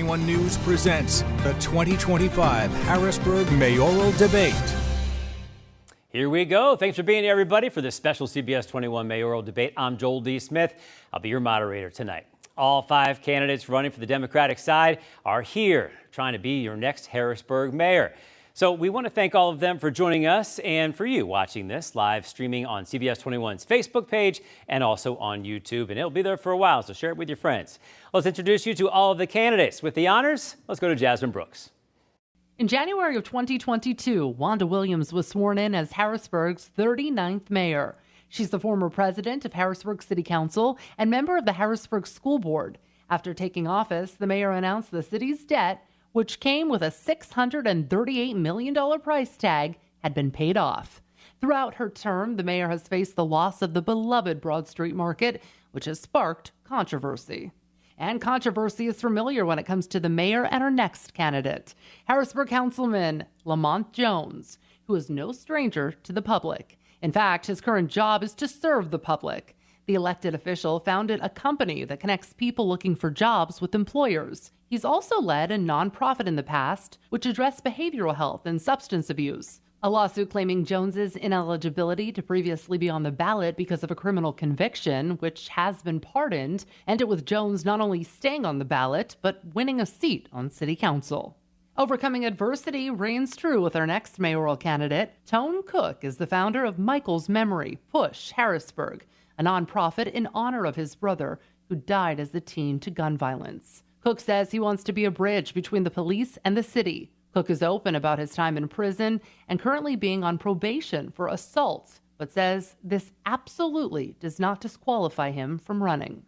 21 News presents the 2025 Harrisburg Mayoral Debate. Here we go. Thanks for being here, everybody, for this special CBS 21 Mayoral Debate. I'm Joel D. Smith. I'll be your moderator tonight. All 5 candidates running for the Democratic side are here trying to be your next Harrisburg mayor. So we want to thank all of them for joining us and for you watching this live streaming on CBS 21's Facebook page and also on YouTube. And it'll be there for a while, so share it with your friends. Let's introduce you to all of the candidates. With the honors, let's go to Jasmine Brooks. In January of 2022, Wanda Williams was sworn in as Harrisburg's 39th mayor. She's the former president of Harrisburg City Council and member of the Harrisburg School Board. After taking office, the mayor announced the city's debt, which came with a $638 million price tag, had been paid off. Throughout her term, the mayor has faced the loss of the beloved Broad Street Market, which has sparked controversy. And controversy is familiar when it comes to the mayor and her next candidate, Harrisburg Councilman Lamont Jones, who is no stranger to the public. In fact, his current job is to serve the public. The elected official founded a company that connects people looking for jobs with employers. He's also led a nonprofit in the past, which addressed behavioral health and substance abuse. A lawsuit claiming Jones's ineligibility to previously be on the ballot because of a criminal conviction, which has been pardoned, ended with Jones not only staying on the ballot, but winning a seat on city council. Overcoming adversity reigns true with our next mayoral candidate. Tone Cook is the founder of Michael's Memory, Push Harrisburg, a nonprofit in honor of his brother, who died as a teen to gun violence. Cook says he wants to be a bridge between the police and the city. Cook is open about his time in prison and currently being on probation for assault, but says this absolutely does not disqualify him from running.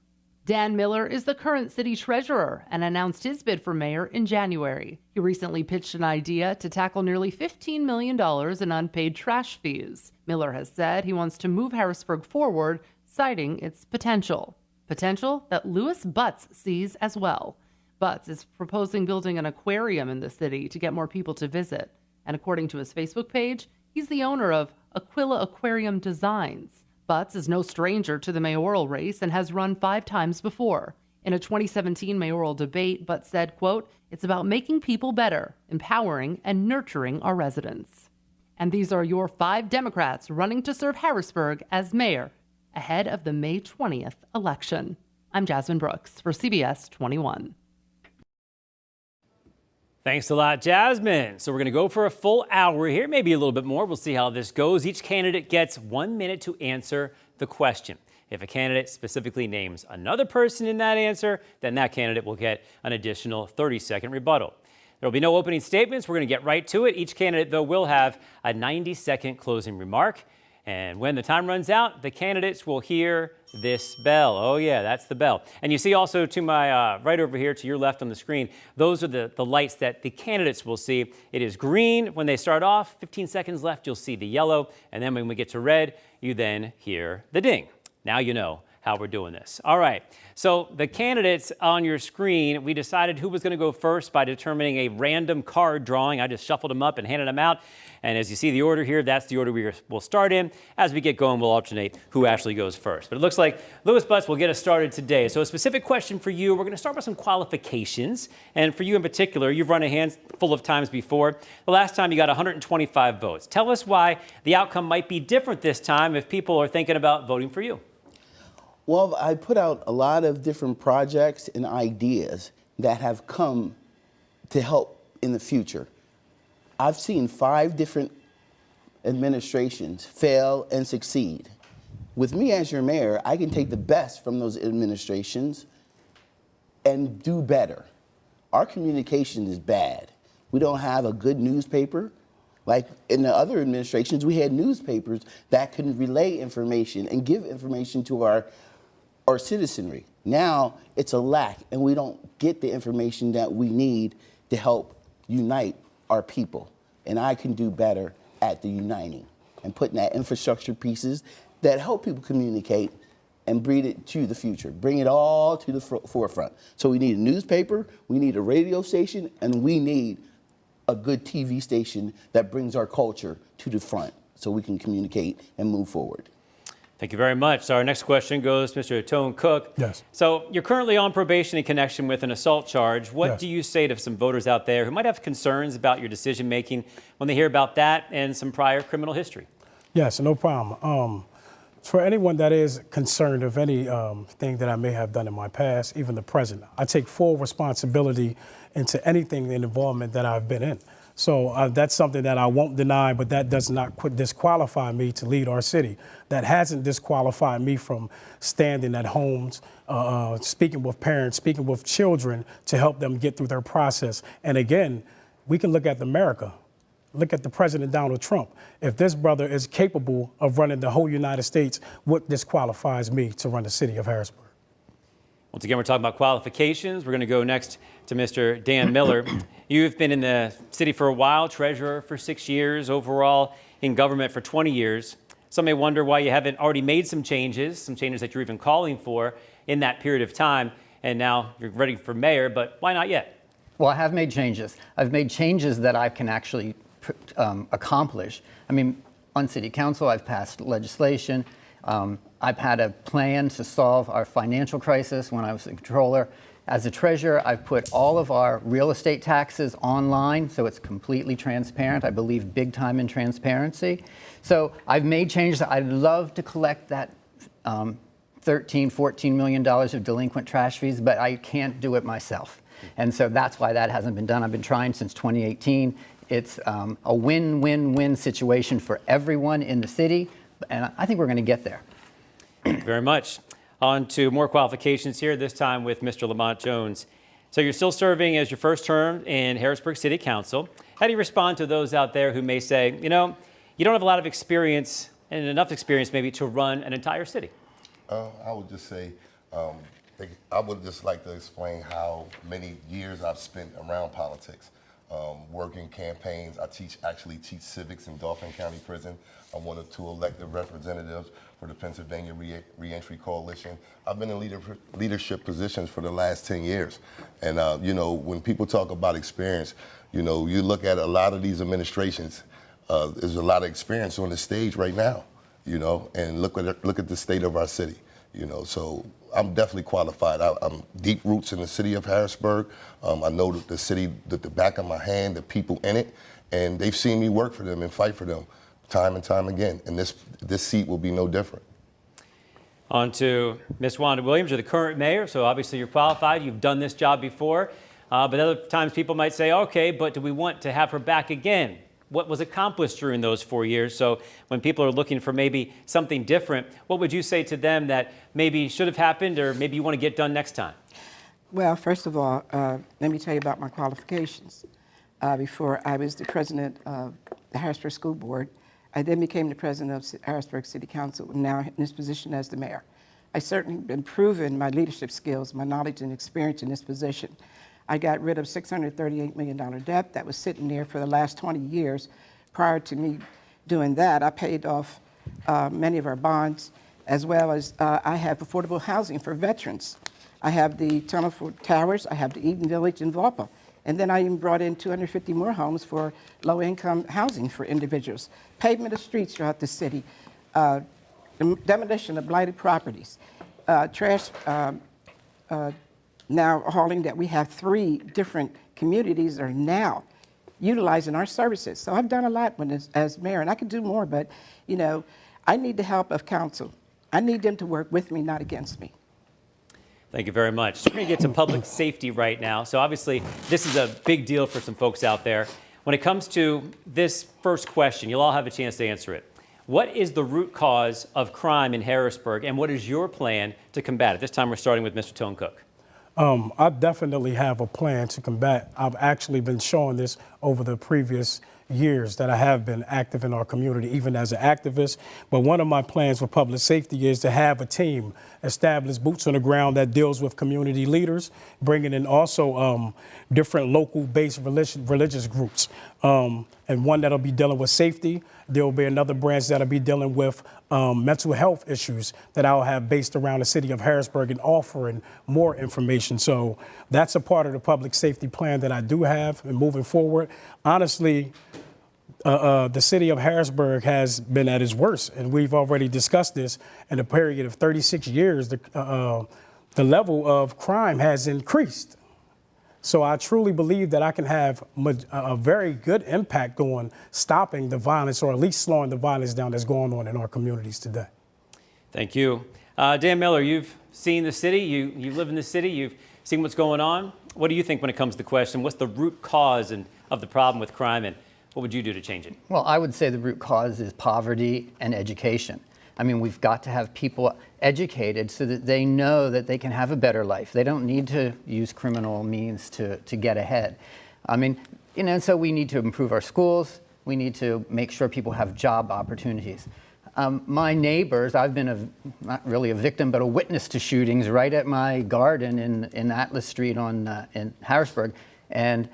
Dan Miller is the current city treasurer and announced his bid for mayor in January. He recently pitched an idea to tackle nearly $15 million in unpaid trash fees. Miller has said he wants to move Harrisburg forward, citing its potential that Louis Butts sees as well. Butts is proposing building an aquarium in the city to get more people to visit. And according to his Facebook page, he's the owner of Aquila Aquarium Designs. Butts is no stranger to the mayoral race and has run 5 times before. In a 2017 mayoral debate, Butts said, quote, "It's about making people better, empowering and nurturing our residents." And these are your 5 Democrats running to serve Harrisburg as mayor ahead of the May 20th election. I'm Jasmine Brooks for CBS 21. Thanks a lot, Jasmine. So we're going to go for a full hour here, maybe a little bit more. We'll see how this goes. Each candidate gets 1 minute to answer the question. If a candidate specifically names another person in that answer, then that candidate will get an additional 30-second rebuttal. There will be no opening statements. We're going to get right to it. Each candidate, though, will have a 90-second closing remark. And when the time runs out, the candidates will hear this bell. Oh, yeah, that's the bell. And you see also to my right over here, to your left on the screen, those are the lights that the candidates will see. It is green when they start off. 15 seconds left, you'll see the yellow. And then when we get to red, you then hear the ding. Now you know how we're doing this. All right, so the candidates on your screen, we decided who was going to go first by determining a random card drawing. I just shuffled them up and handed them out. And as you see the order here, that's the order we will start in. As we get going, we'll alternate who actually goes first. But it looks like Louis Butts will get us started today. So a specific question for you. We're going to start with some qualifications. And for you in particular, you've run a handful of times before. The last time you got 125 votes. Tell us why the outcome might be different this time if people are thinking about voting for you. Well, I put out a lot of different projects and ideas that have come to help in the future. I've seen 5 different administrations fail and succeed. With me as your mayor, I can take the best from those administrations and do better. Our communication is bad. We don't have a good newspaper. Like in the other administrations, we had newspapers that could relay information and give information to our citizenry. Now it's a lack, and we don't get the information that we need to help unite our people. And I can do better at the uniting and putting that infrastructure pieces that help people communicate and bring it to the future, bring it all to the forefront. So we need a newspaper, we need a radio station, and we need a good TV station that brings our culture to the front so we can communicate and move forward. Thank you very much. So our next question goes to Mr. Tone Cook. Yes. So you're currently on probation in connection with an assault charge. What Yes. do you say to some voters out there who might have concerns about your decision making when they hear about that and some prior criminal history? Yes, no problem. For anyone that is concerned of any thing that I may have done in my past, even the present, I take full responsibility into anything and involvement that I've been in. So that's something that I won't deny, but that does not disqualify me to lead our city. That hasn't disqualified me from standing at homes, speaking with parents, speaking with children to help them get through their process. And again, we can look at America. Look at the President Donald Trump. If this brother is capable of running the whole United States, what disqualifies me to run the city of Harrisburg? Once again, we're talking about qualifications. We're going to go next to Mr. Dan Miller. You've been in the city for a while, treasurer for 6 years, overall in government for 20 years. Some may wonder why you haven't already made some changes that you're even calling for in that period of time, and now you're ready for mayor, but why not yet? Well, I have made changes. I've made changes that I can actually accomplish. I mean, on city council, I've passed legislation. I've had a plan to solve our financial crisis when I was the controller. As a treasurer, I've put all of our real estate taxes online, so it's completely transparent. I believe big time in transparency. So I've made changes. I'd love to collect that $13, $14 million of delinquent trash fees, but I can't do it myself. And so that's why that hasn't been done. I've been trying since 2018. It's a win-win-win situation for everyone in the city, and I think we're going to get there. Thank you very much. On to more qualifications here, this time with Mr. Lamont Jones. So you're still serving as your first term in Harrisburg City Council. How do you respond to those out there who may say, you know, you don't have a lot of experience and enough experience maybe to run an entire city? I would just say, I would just like to explain how many years I've spent around politics. Working campaigns. I actually teach civics in Dauphin County Prison. I'm one of 2 elected representatives for the Pennsylvania Reentry Coalition. I've been in leadership positions for the last 10 years. And, you know, when people talk about experience, you know, you look at a lot of these administrations, there's a lot of experience on the stage right now, you know, and look at the state of our city, you know, so I'm definitely qualified. I'm deep roots in the city of Harrisburg. I know the city, the back of my hand, the people in it, and they've seen me work for them and fight for them time and time again. And this seat will be no different. On to Ms. Wanda Williams. You're the current mayor, so obviously you're qualified. You've done this job before. But other times people might say, okay, but do we want to have her back again? What was accomplished during those 4 years? So when people are looking for maybe something different, what would you say to them that maybe should have happened or maybe you want to get done next time? Well, first of all, let me tell you about my qualifications. Before I was the president of the Harrisburg School Board, I then became the president of Harrisburg City Council, and now in this position as the mayor. I certainly been proven my leadership skills, my knowledge and experience in this position. I got rid of $638 million debt that was sitting there for the last 20 years. Prior to me doing that, I paid off many of our bonds, as well as I have affordable housing for veterans. I have the Tunnel for Towers, I have the Eden Village in Valpa. And then I even brought in 250 more homes for low-income housing for individuals. Pavement of streets throughout the city, demolition of blighted properties, trash now hauling that we have 3 different communities are now utilizing our services. So I've done a lot as mayor, and I could do more, but you know, I need the help of council. I need them to work with me, not against me. Thank you very much. We're going to get to public safety right now. So obviously, this is a big deal for some folks out there. When it comes to this first question, you'll all have a chance to answer it. What is the root cause of crime in Harrisburg, and what is your plan to combat it? This time we're starting with Mr. Tone Cook. I definitely have a plan to combat. I've actually been showing this over the previous years that I have been active in our community, even as an activist. But one of my plans for public safety is to have a team establish boots on the ground that deals with community leaders, bringing in also different local-based religious groups. And one that'll be dealing with safety. There will be another branch that'll be dealing with mental health issues that I'll have based around the city of Harrisburg and offering more information. So that's a part of the public safety plan that I do have and moving forward. Honestly, the city of Harrisburg has been at its worst, and we've already discussed this. In a period of 36 years, the level of crime has increased. So I truly believe that I can have a very good impact on stopping the violence, or at least slowing the violence down that's going on in our communities today. Thank you. Dan Miller, you've seen the city, you live in the city, you've seen what's going on. What do you think when it comes to the question, what's the root cause of the problem with crime, and what would you do to change it? Well, I would say the root cause is poverty and education. I mean, we've got to have people educated so that they know that they can have a better life. They don't need to use criminal means to get ahead. I mean, so we need to improve our schools. We need to make sure people have job opportunities. My neighbors, I've been not really a victim, but a witness to shootings right at my garden in Atlas Street in Harrisburg. And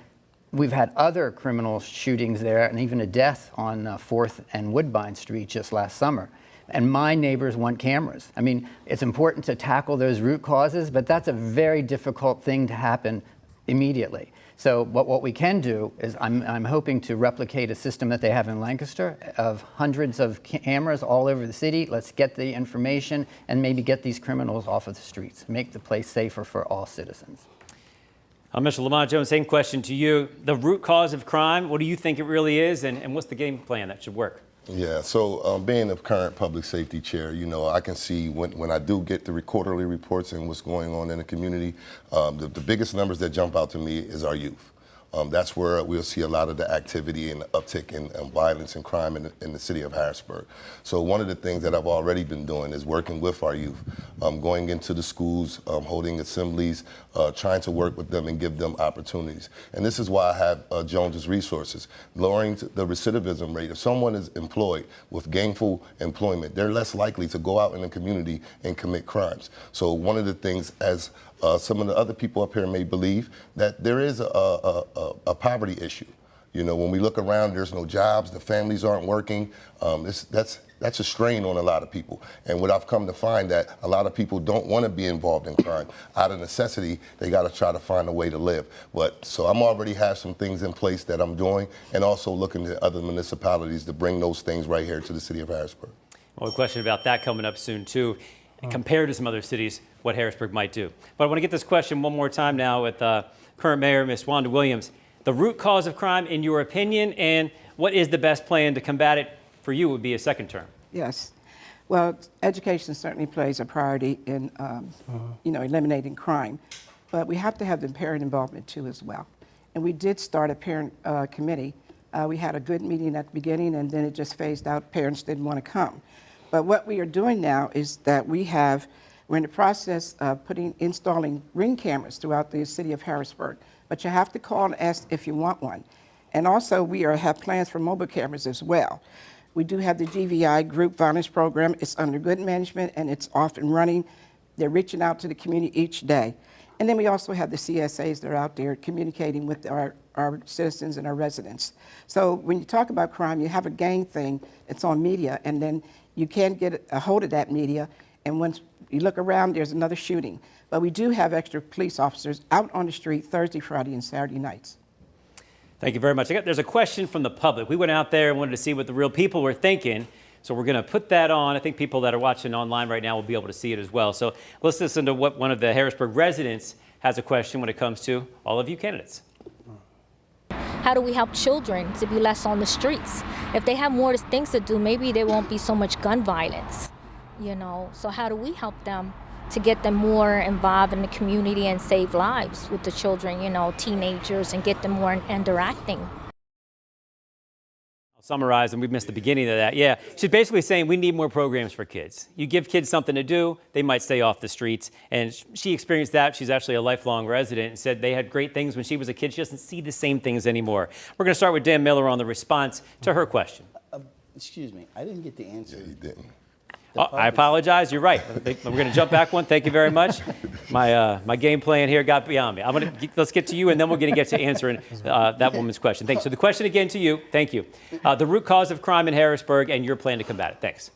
we've had other criminal shootings there, and even a death on 4th and Woodbine Street just last summer. And my neighbors want cameras. I mean, it's important to tackle those root causes, but that's a very difficult thing to happen immediately. So what we can do is I'm hoping to replicate a system that they have in Lancaster of hundreds of cameras all over the city. Let's get the information and maybe get these criminals off of the streets, make the place safer for all citizens. Mr. Lamont Jones, same question to you. The root cause of crime, what do you think it really is, and what's the game plan that should work? Yeah, so being the current public safety chair, I can see when I do get the quarterly reports and what's going on in the community, the biggest numbers that jump out to me is our youth. That's where we'll see a lot of the activity and the uptick in violence and crime in the city of Harrisburg. So one of the things that I've already been doing is working with our youth, going into the schools, holding assemblies, trying to work with them and give them opportunities. And this is why I have Jones's Resources, lowering the recidivism rate. If someone is employed with gainful employment, they're less likely to go out in the community and commit crimes. So one of the things, as some of the other people up here may believe, that there is a poverty issue. When we look around, there's no jobs, the families aren't working. That's a strain on a lot of people. And what I've come to find that a lot of people don't want to be involved in crime. Out of necessity, they got to try to find a way to live. So I'm already have some things in place that I'm doing, and also looking to other municipalities to bring those things right here to the city of Harrisburg. Well, a question about that coming up soon, too. Compared to some other cities, what Harrisburg might do. But I want to get this question one more time now with current Mayor, Ms. Wanda Williams. The root cause of crime, in your opinion, and what is the best plan to combat it for you would be a second term? Yes. Well, education certainly plays a priority in, eliminating crime. But we have to have the parent involvement, too, as well. And we did start a parent committee. We had a good meeting at the beginning, and then it just phased out. Parents didn't want to come. But what we are doing now is that we're in the process of installing Ring cameras throughout the city of Harrisburg. But you have to call and ask if you want one. And also we have plans for mobile cameras as well. We do have the GVI Group Violence Program. It's under good management and it's off and running. They're reaching out to the community each day. And then we also have the CSAs that are out there communicating with our citizens and our residents. So when you talk about crime, you have a gang thing that's on media, and then you can't get a hold of that media, and once you look around, there's another shooting. But we do have extra police officers out on the street Thursday, Friday, and Saturday nights. Thank you very much. There's a question from the public. We went out there and wanted to see what the real people were thinking, so we're going to put that on. I think people that are watching online right now will be able to see it as well. So let's listen to what one of the Harrisburg residents has a question when it comes to all of you candidates. How do we help children to be less on the streets? If they have more things to do, maybe there won't be so much gun violence, So how do we help them to get them more involved in the community and save lives with the children, teenagers, and get them more interacting? I'll summarize, and we've missed the beginning of that. Yeah, she's basically saying we need more programs for kids. You give kids something to do, they might stay off the streets. And she experienced that. She's actually a lifelong resident and said they had great things when she was a kid. She doesn't see the same things anymore. We're going to start with Dan Miller on the response to her question. Excuse me, I didn't get the answer. Yeah, you didn't. Oh, I apologize. You're right. We're going to jump back one. Thank you very much. My game plan here got beyond me. Let's get to you, and then we're going to get to answering that woman's question. Thanks. So the question again to you. Thank you. The root cause of crime in Harrisburg and your plan to combat it. Thanks.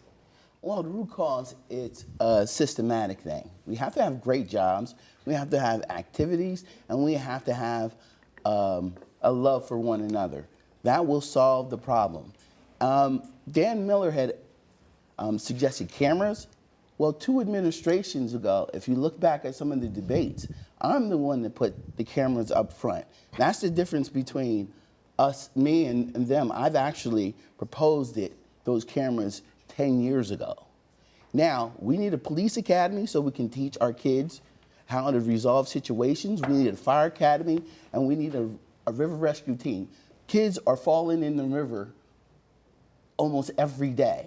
Well, the root cause, it's a systematic thing. We have to have great jobs. We have to have activities, and we have to have a love for one another. That will solve the problem. Dan Miller had suggested cameras. Well, 2 administrations ago, if you look back at some of the debates, I'm the one that put the cameras up front. That's the difference between us, me, and them. I've actually proposed those cameras 10 years ago. Now, we need a police academy so we can teach our kids how to resolve situations. We need a fire academy, and we need a river rescue team. Kids are falling in the river almost every day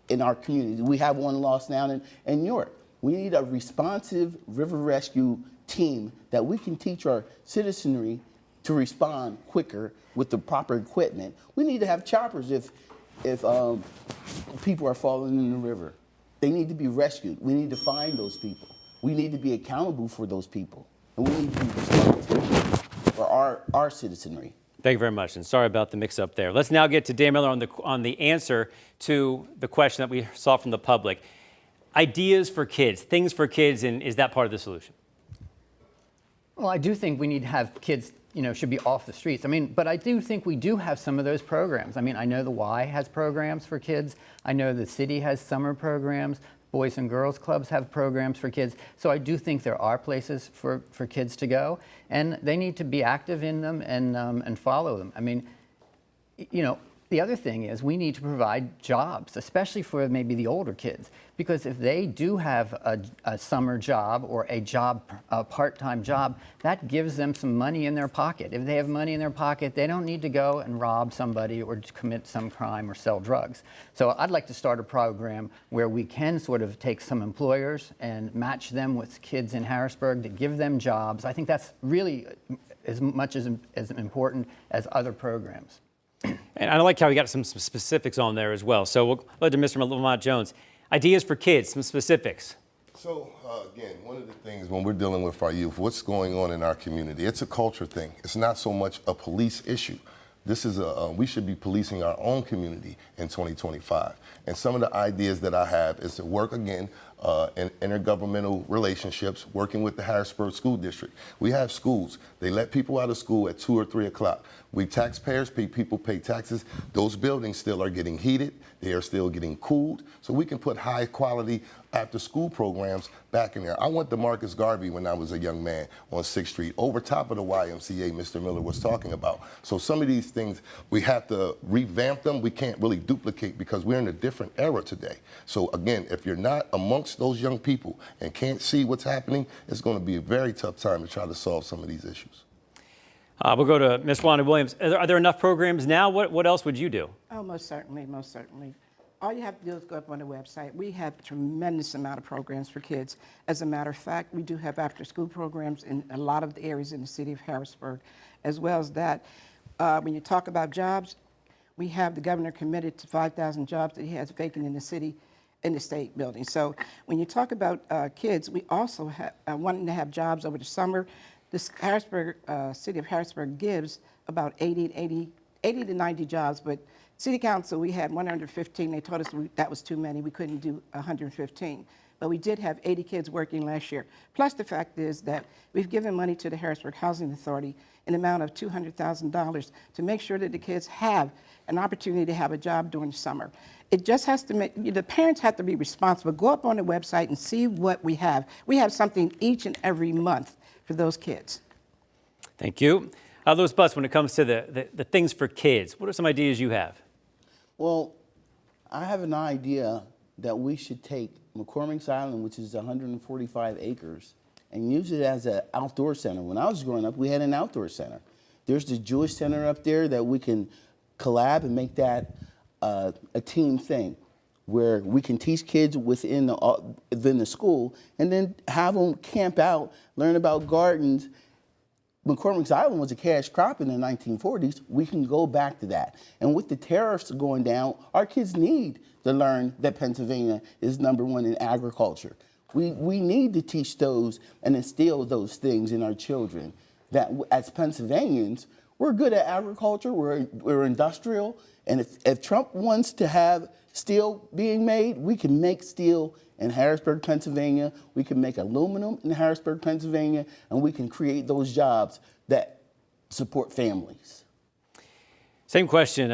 in our community. We have one lost now in York. We need a responsive river rescue team that we can teach our citizenry to respond quicker with the proper equipment. We need to have choppers if people are falling in the river. They need to be rescued. We need to find those people. We need to be accountable for those people. And we need to be responsible for our citizenry. Thank you very much, and sorry about the mix-up there. Let's now get to Dan Miller on the answer to the question that we saw from the public. Ideas for kids, things for kids, and is that part of the solution? Well, I do think we need to have kids, should be off the streets. But I do think we do have some of those programs. I know the Y has programs for kids. I know the city has summer programs. Boys and Girls Clubs have programs for kids. So I do think there are places for kids to go, and they need to be active in them and follow them. The other thing is we need to provide jobs, especially for maybe the older kids, because if they do have a summer job or a part-time job, that gives them some money in their pocket. If they have money in their pocket, they don't need to go and rob somebody or commit some crime or sell drugs. So I'd like to start a program where we can sort of take some employers and match them with kids in Harrisburg to give them jobs. I think that's really as much as important as other programs. And I like how we got some specifics on there as well. So we'll let to Mr. Lamont Jones. Ideas for kids, some specifics. So again, one of the things when we're dealing with our youth, what's going on in our community, it's a culture thing. It's not so much a police issue. This is we should be policing our own community in 2025. And some of the ideas that I have is to work again in intergovernmental relationships, working with the Harrisburg School District. We have schools. They let people out of school at 2 or 3 o'clock. We taxpayers people pay taxes. Those buildings still are getting heated. They are still getting cooled. So we can put high quality after school programs back in there. I went to Marcus Garvey when I was a young man on 6th Street, over top of the YMCA Mr. Miller was talking about. So some of these things, we have to revamp them. We can't really duplicate because we're in a different era today. So again, if you're not amongst those young people and can't see what's happening, it's going to be a very tough time to try to solve some of these issues. We'll go to Ms. Wanda Williams. Are there enough programs now? What else would you do? Oh, most certainly, most certainly. All you have to do is go up on the website. We have a tremendous amount of programs for kids. As a matter of fact, we do have after-school programs in a lot of the areas in the city of Harrisburg. As well as that, when you talk about jobs, we have the governor committed to 5,000 jobs that he has vacant in the city, in the state building. So when you talk about kids, we also have wanting to have jobs over the summer. This Harrisburg, city of Harrisburg gives about 80 to 90 jobs, but City Council, we had 115. They told us that was too many. We couldn't do 115. But we did have 80 kids working last year. Plus the fact is that we've given money to the Harrisburg Housing Authority in an amount of $200,000 to make sure that the kids have an opportunity to have a job during the summer. It just has to make, the parents have to be responsible. Go up on the website and see what we have. We have something each and every month for those kids. Thank you. Louis Butts, when it comes to the things for kids, what are some ideas you have? Well, I have an idea that we should take McCormick's Island, which is 145 acres, and use it as an outdoor center. When I was growing up, we had an outdoor center. There's the Jewish Center up there that we can collab and make that a team thing, where we can teach kids within the school and then have them camp out, learn about gardens. McCormick's Island was a cash crop in the 1940s. We can go back to that. And with the tariffs going down, our kids need to learn that Pennsylvania is #1 in agriculture. We need to teach those and instill those things in our children, that as Pennsylvanians, we're good at agriculture, we're industrial, and if Trump wants to have steel being made, we can make steel in Harrisburg, Pennsylvania, we can make aluminum in Harrisburg, Pennsylvania, and we can create those jobs that support families. Same question,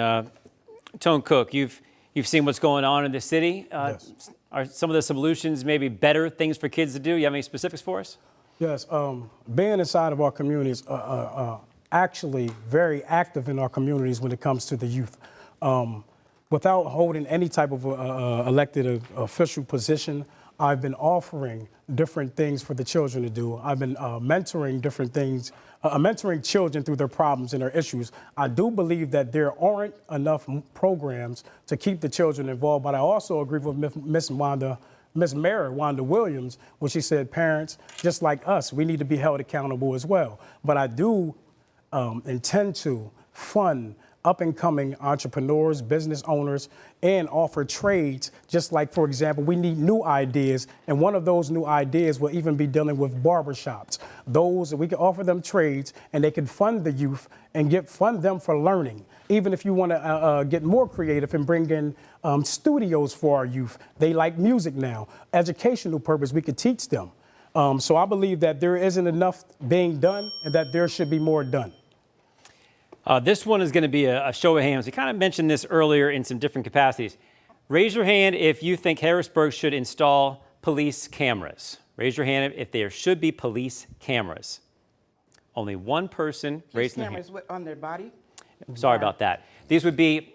Tone Cook. You've seen what's going on in the city. Yes. Are some of the solutions maybe better things for kids to do? You have any specifics for us? Yes, being inside of our communities, actually very active in our communities when it comes to the youth. Without holding any type of elected official position, I've been offering different things for the children to do. I've been mentoring different things, mentoring children through their problems and their issues. I do believe that there aren't enough programs to keep the children involved, but I also agree with Miss Mayor Wanda Williams when she said parents, just like us, we need to be held accountable as well. But I do intend to fund up-and-coming entrepreneurs, business owners, and offer trades, just like, for example, we need new ideas, and one of those new ideas will even be dealing with barbershops. Those, we can offer them trades, and they can fund the youth and fund them for learning. Even if you want to get more creative and bring in studios for our youth. They like music now. Educational purpose, we could teach them. So I believe that there isn't enough being done and that there should be more done. This one is going to be a show of hands. We kind of mentioned this earlier in some different capacities. Raise your hand if you think Harrisburg should install police cameras. Raise your hand if there should be police cameras. Only one person raising their hand. Cameras on their body? Sorry about that. These would be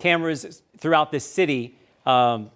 cameras throughout the city, on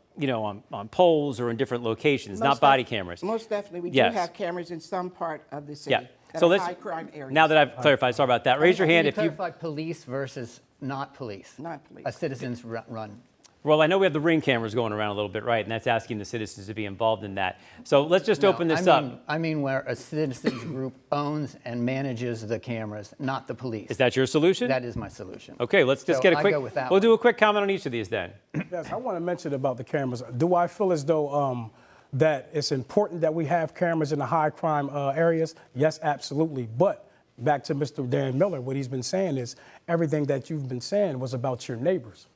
poles or in different locations, not body cameras. Most definitely. We Yes. do have cameras in some part of the city. Yeah. That So are let's, high crime areas. now that I've clarified, sorry about that. Raise your hand if you. clarify police versus not police. Not police. A citizen's run. Well, I know we have the Ring cameras going around a little bit, right? And that's asking the citizens to be involved in that. So let's just open this up. I mean where a citizens group owns and manages the cameras, not the police. Is that your solution? That is my solution. Okay, let's just So get a I quick. go with that We'll one. do a quick comment on each of these then. Yes, I want to mention about the cameras. Do I feel as though that it's important that we have cameras in the high crime areas? Yes, absolutely. But back to Mr. Dan Miller, what he's been saying is everything that you've been saying was about your neighbors.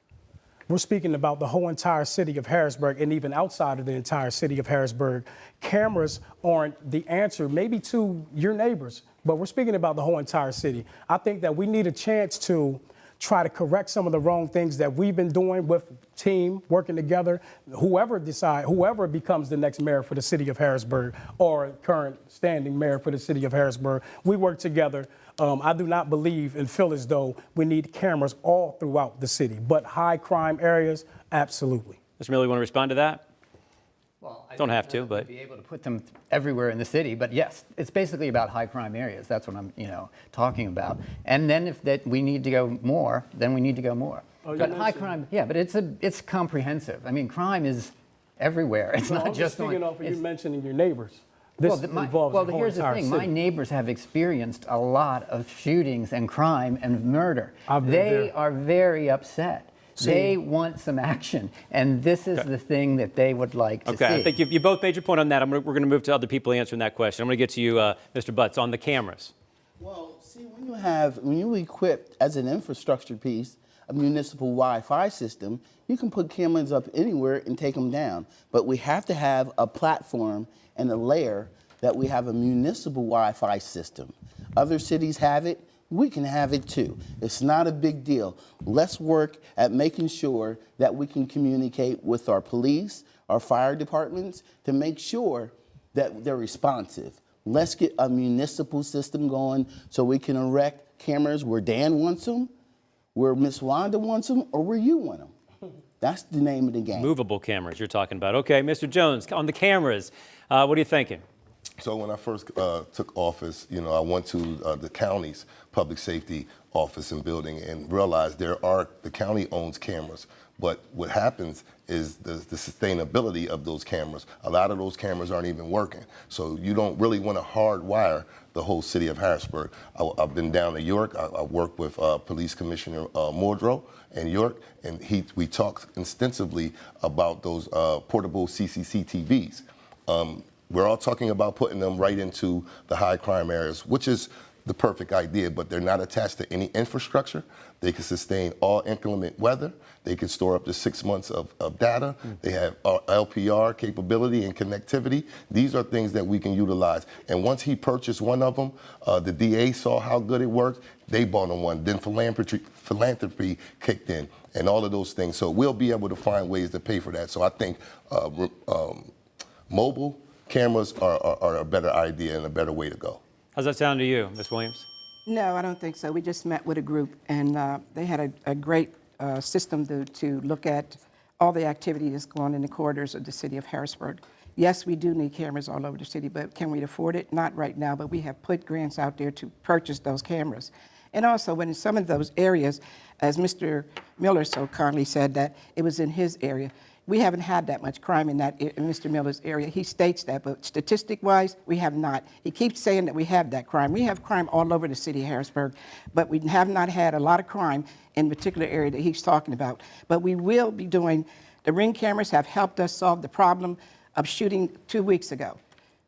We're speaking about the whole entire city of Harrisburg, and even outside of the entire city of Harrisburg. Cameras aren't the answer, maybe to your neighbors, but we're speaking about the whole entire city. I think that we need a chance to try to correct some of the wrong things that we've been doing with team working together. Whoever becomes the next mayor for the city of Harrisburg or current standing mayor for the city of Harrisburg, we work together. I do not believe and feel as though we need cameras all throughout the city, but high crime areas, absolutely. Mr. Miller, you want to respond to that? Well, I Don't have to, but be able to put them everywhere in the city. But yes, it's basically about high crime areas. That's what I'm, talking about. And then if that we need to go more, then we need to go more. Oh, but high crime, yeah, but it's comprehensive. I mean, crime is everywhere. It's not I'm just speaking off of you it's- mentioning your neighbors. This well, involves the whole here's the entire thing. city. My neighbors have experienced a lot of shootings and crime and murder. I've been They there. are very upset. They want some action, and this is the thing that they would like to see. okay, I think you both made your point on that. We're going to move to other people answering that question. I'm going to get to you, Mr. Butts, on the cameras. Well, see, when you equip as an infrastructure piece a municipal Wi-Fi system, you can put cameras up anywhere and take them down. But we have to have a platform and a layer that we have a municipal Wi-Fi system. Other cities have it. We can have it too. It's not a big deal. Let's work at making sure that we can communicate with our police, our fire departments, to make sure that they're responsive. Let's get a municipal system going so we can erect cameras where Dan wants them, where Miss Wanda wants them, or where you want them. That's the name of the game. Movable cameras you're talking about. Okay, Mr. Jones, on the cameras, what are you thinking? So when I first took office, I went to the county's public safety office and building and realized the county owns cameras. But what happens is the sustainability of those cameras. A lot of those cameras aren't even working. So you don't really want to hardwire the whole city of Harrisburg. I've been down to York. I worked with Police Commissioner Mordreau in York, and we talked extensively about those portable CCTVs. We're all talking about putting them right into the high crime areas, which is the perfect idea, but they're not attached to any infrastructure. They can sustain all inclement weather. They can store up to 6 months of data. They have LPR capability and connectivity. These are things that we can utilize. And once he purchased one of them, the DA saw how good it worked. They bought him one. Then philanthropy kicked in and all of those things. So we'll be able to find ways to pay for that. So I think mobile cameras are a better idea and a better way to go. How's that sound to you, Ms. Williams? No, I don't think so. We just met with a group, and they had a great system to look at all the activity that's going on in the corridors of the city of Harrisburg. Yes, we do need cameras all over the city, but can we afford it? Not right now, but we have put grants out there to purchase those cameras. And also, when in some of those areas, as Mr. Miller so kindly said that it was in his area, we haven't had that much crime in Mr. Miller's area. He states that, but statistic-wise, we have not. He keeps saying that we have that crime. We have crime all over the city of Harrisburg, but we have not had a lot of crime in the particular area that he's talking about. But we will be doing, the Ring cameras have helped us solve the problem of shooting 2 weeks ago.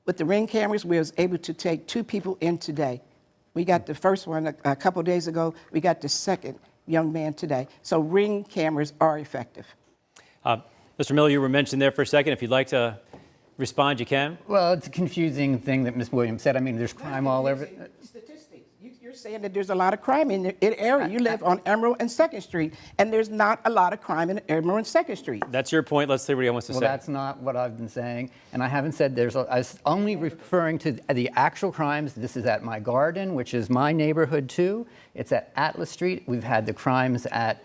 With the Ring cameras, we was able to take 2 people in today. We got the first one a couple days ago. We got the second young man today. So Ring cameras are effective. Mr. Miller, you were mentioned there for a second. If you'd like to respond, you can. Well, it's a confusing thing that Ms. Williams said. I mean, there's crime all over. Statistics. You're saying that there's a lot of crime in the area. You live on Emerald and 2nd Street, and there's not a lot of crime in Emerald and 2nd Street. That's your point. Let's see what he wants to say. Well, that's not what I've been saying, and I haven't said I was only referring to the actual crimes. This is at my garden, which is my neighborhood too. It's at Atlas Street. We've had the crimes at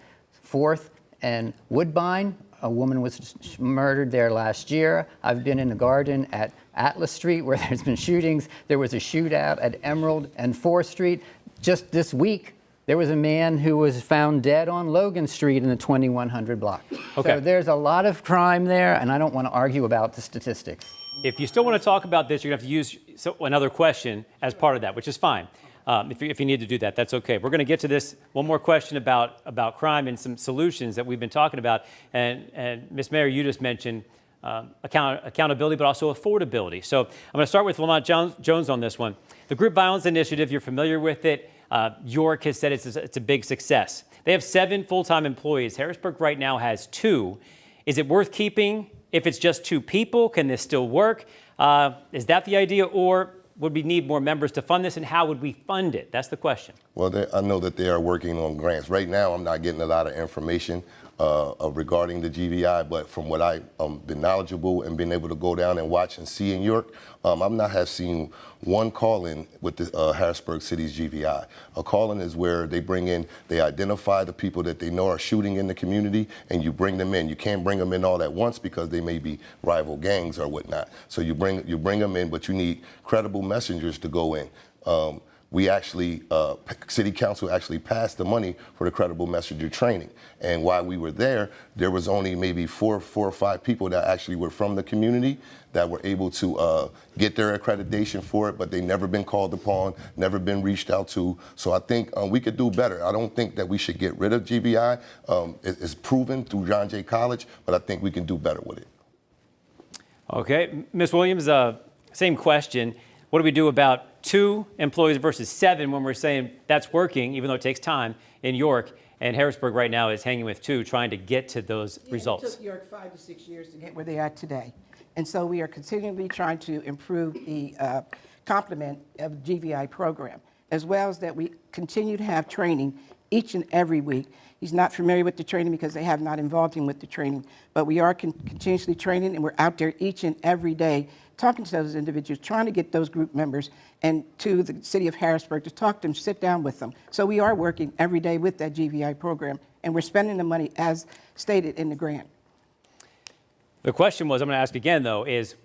4th and Woodbine. A woman was murdered there last year. I've been in the garden at Atlas Street where there's been shootings. There was a shootout at Emerald and 4th Street. Just this week, there was a man who was found dead on Logan Street in the 2100 block. Okay. So there's a lot of crime there, and I don't want to argue about the statistics. If you still want to talk about this, you're going to have to use another question as part of that, which is fine. If you need to do that, that's okay. We're going to get to this one more question about crime and some solutions that we've been talking about. And Ms. Mayor, you just mentioned accountability, but also affordability. So I'm going to start with Lamont Jones on this one. The Group Violence Initiative, you're familiar with it. York has said it's a big success. They have 7 full-time employees. Harrisburg right now has 2. Is it worth keeping if it's just 2 people? Can this still work? Is that the idea, or would we need more members to fund this, and how would we fund it? That's the question. Well, I know that they are working on grants. Right now, I'm not getting a lot of information regarding the GVI, but from what I've been knowledgeable and been able to go down and watch and see in York, I've not have seen one call-in with the Harrisburg City's GVI. A call-in is where they identify the people that they know are shooting in the community, and you bring them in. You can't bring them in all at once because they may be rival gangs or whatnot. So you bring them in, but you need credible messengers to go in. We actually, City Council actually passed the money for the credible messenger training. And while we were there was only maybe four or five people that actually were from the community that were able to get their accreditation for it, but they never been called upon, never been reached out to. So I think we could do better. I don't think that we should get rid of GVI. It's proven through John Jay College, but I think we can do better with it. Okay, Ms. Williams, same question. What do we do about 2 employees versus 7 when we're saying that's working, even though it takes time in York, and Harrisburg right now is hanging with 2, trying to get to those results? It took York 5 to 6 years to get where they are today. And so we are continually trying to improve the complement of the GVI program, as well as that we continue to have training each and every week. He's not familiar with the training because they have not involved him with the training, but we are continuously training, and we're out there each and every day talking to those individuals, trying to get those group members and to the city of Harrisburg to talk to them, sit down with them. So we are working every day with that GVI program, and we're spending the money as stated in the grant. The question was, I'm going to ask again, though, is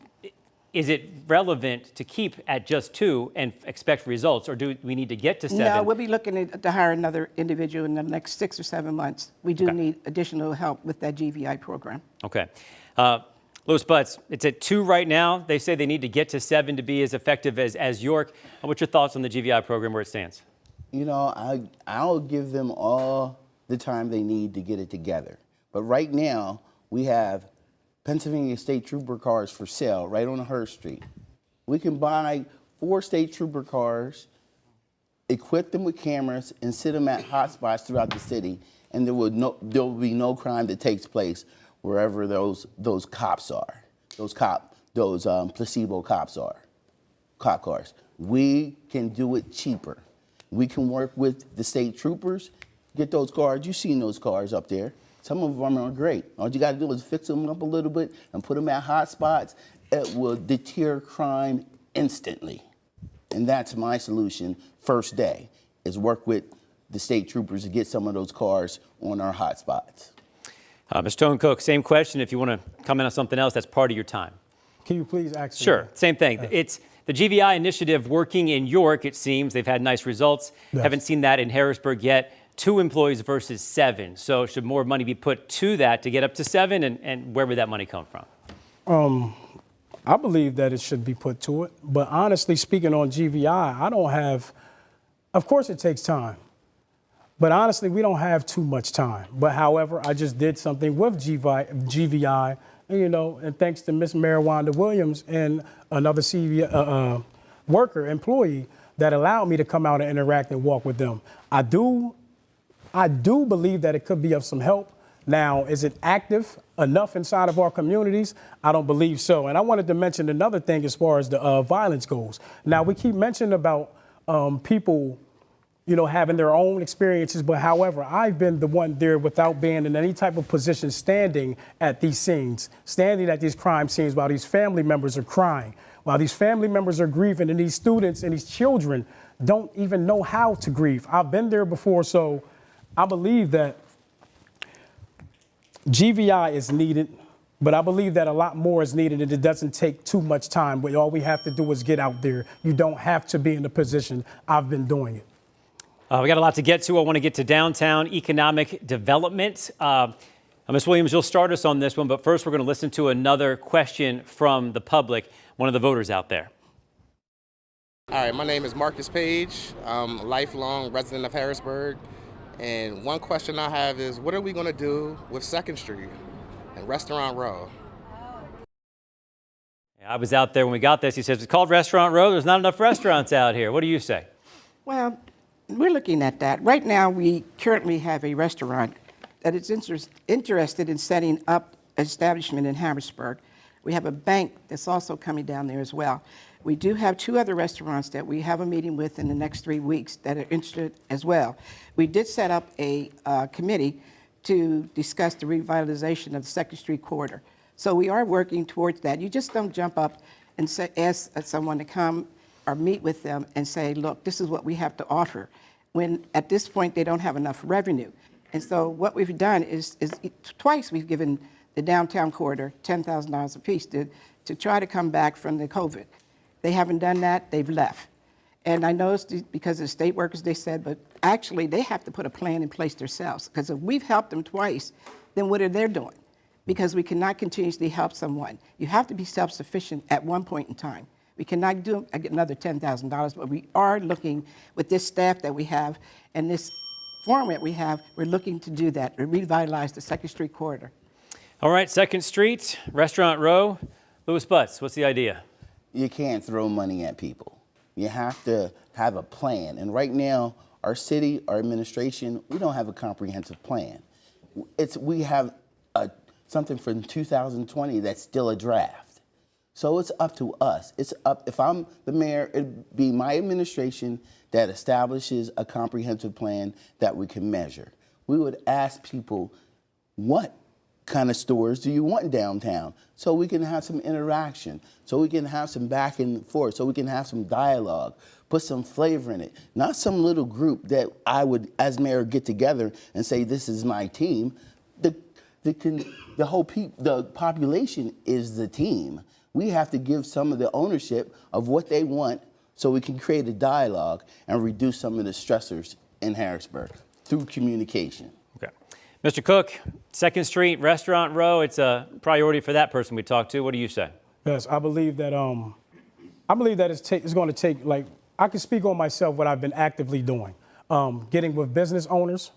it relevant to keep at just 2 and expect results, or do we need to get to 7? No, we'll be looking to hire another individual in the next 6 or 7 months. We do need additional help with that GVI program. Okay. Louis Butts, it's at 2 right now. They say they need to get to 7 to be as effective as York. What's your thoughts on the GVI program where it stands? You know, I'll give them all the time they need to get it together. But right now, we have Pennsylvania State Trooper cars for sale right on Hearst Street. We can buy 4 State Trooper cars equip them with cameras, and sit them at hotspots throughout the city, and there will be no crime that takes place wherever those cops are, those placebo cops are, cop cars. We can do it cheaper. We can work with the state troopers, get those cars. You've seen those cars up there. Some of them are great. All you got to do is fix them up a little bit and put them at hot spots. It will deter crime instantly. And that's my solution first day, is work with the state troopers to get some of those cars on our hot spots. Mr. Tone Cook, same question. If you want to comment on something else, that's part of your time. Can you please ask? Sure, same thing. It's the GVI initiative working in York, it seems. They've had nice results. Yes. Haven't seen that in Harrisburg yet. 2 employees versus 7. So should more money be put to that to get up to 7? And where would that money come from? I believe that it should be put to it. But honestly, speaking on GVI, I don't have, of course it takes time. But honestly, we don't have too much time. But however, I just did something with GVI, and thanks to Miss Mayor Wanda Williams and another employee that allowed me to come out and interact and walk with them. I do believe that it could be of some help. Now, is it active enough inside of our communities? I don't believe so. And I wanted to mention another thing as far as the violence goes. Now, we keep mentioning about people, having their own experiences. But however, I've been the one there without being in any type of position, standing at these scenes, standing at these crime scenes while these family members are crying, while these family members are grieving, and these students and these children don't even know how to grieve. I've been there before, so I believe that GVI is needed, but I believe that a lot more is needed, and it doesn't take too much time. But all we have to do is get out there. You don't have to be in the position. I've been doing it. We got a lot to get to. I want to get to downtown economic development. Ms. Williams, you'll start us on this one, but first we're going to listen to another question from the public, one of the voters out there. All right, my name is Marcus Page. I'm a lifelong resident of Harrisburg. And one question I have is, what are we going to do with 2nd Street and Restaurant Row? I was out there when we got this. He says, it's called Restaurant Row. There's not enough restaurants out here. What do you say? Well, we're looking at that. Right now, we currently have a restaurant that is interested in setting up an establishment in Harrisburg. We have a bank that's also coming down there as well. We do have 2 other restaurants that we have a meeting with in the next 3 weeks that are interested as well. We did set up a committee to discuss the revitalization of the 2nd Street corridor. So we are working towards that. You just don't jump up and ask someone to come or meet with them and say, look, this is what we have to offer, when at this point they don't have enough revenue. And so what we've done is twice we've given the downtown corridor $10,000 apiece to try to come back from the COVID. They haven't done that, they've left. And I noticed because of the state workers, they said, but actually they have to put a plan in place themselves, because if we've helped them twice, then what are they doing? Because we cannot continuously help someone. You have to be self-sufficient at one point in time. We cannot do another $10,000, but we are looking with this staff that we have and this format we have, we're looking to do that, to revitalize the 2nd Street corridor. All right, 2nd Street, Restaurant Row. Louis Butts, what's the idea? You can't throw money at people. You have to have a plan. And right now, our city, our administration, we don't have a comprehensive plan. We have something from 2020 that's still a draft. So it's up to us. If I'm the mayor, it'd be my administration that establishes a comprehensive plan that we can measure. We would ask people, what kind of stores do you want downtown? So we can have some interaction, so we can have some back and forth, so we can have some dialogue, put some flavor in it. Not some little group that I would, as mayor, get together and say, this is my team. The population is the team. We have to give some of the ownership of what they want so we can create a dialogue and reduce some of the stressors in Harrisburg through communication. Okay. Mr. Cook, 2nd Street, Restaurant Row, it's a priority for that person we talked to. What do you say? Yes, I believe that it's going to take, like, I can speak on myself, what I've been actively doing. Getting with business owners,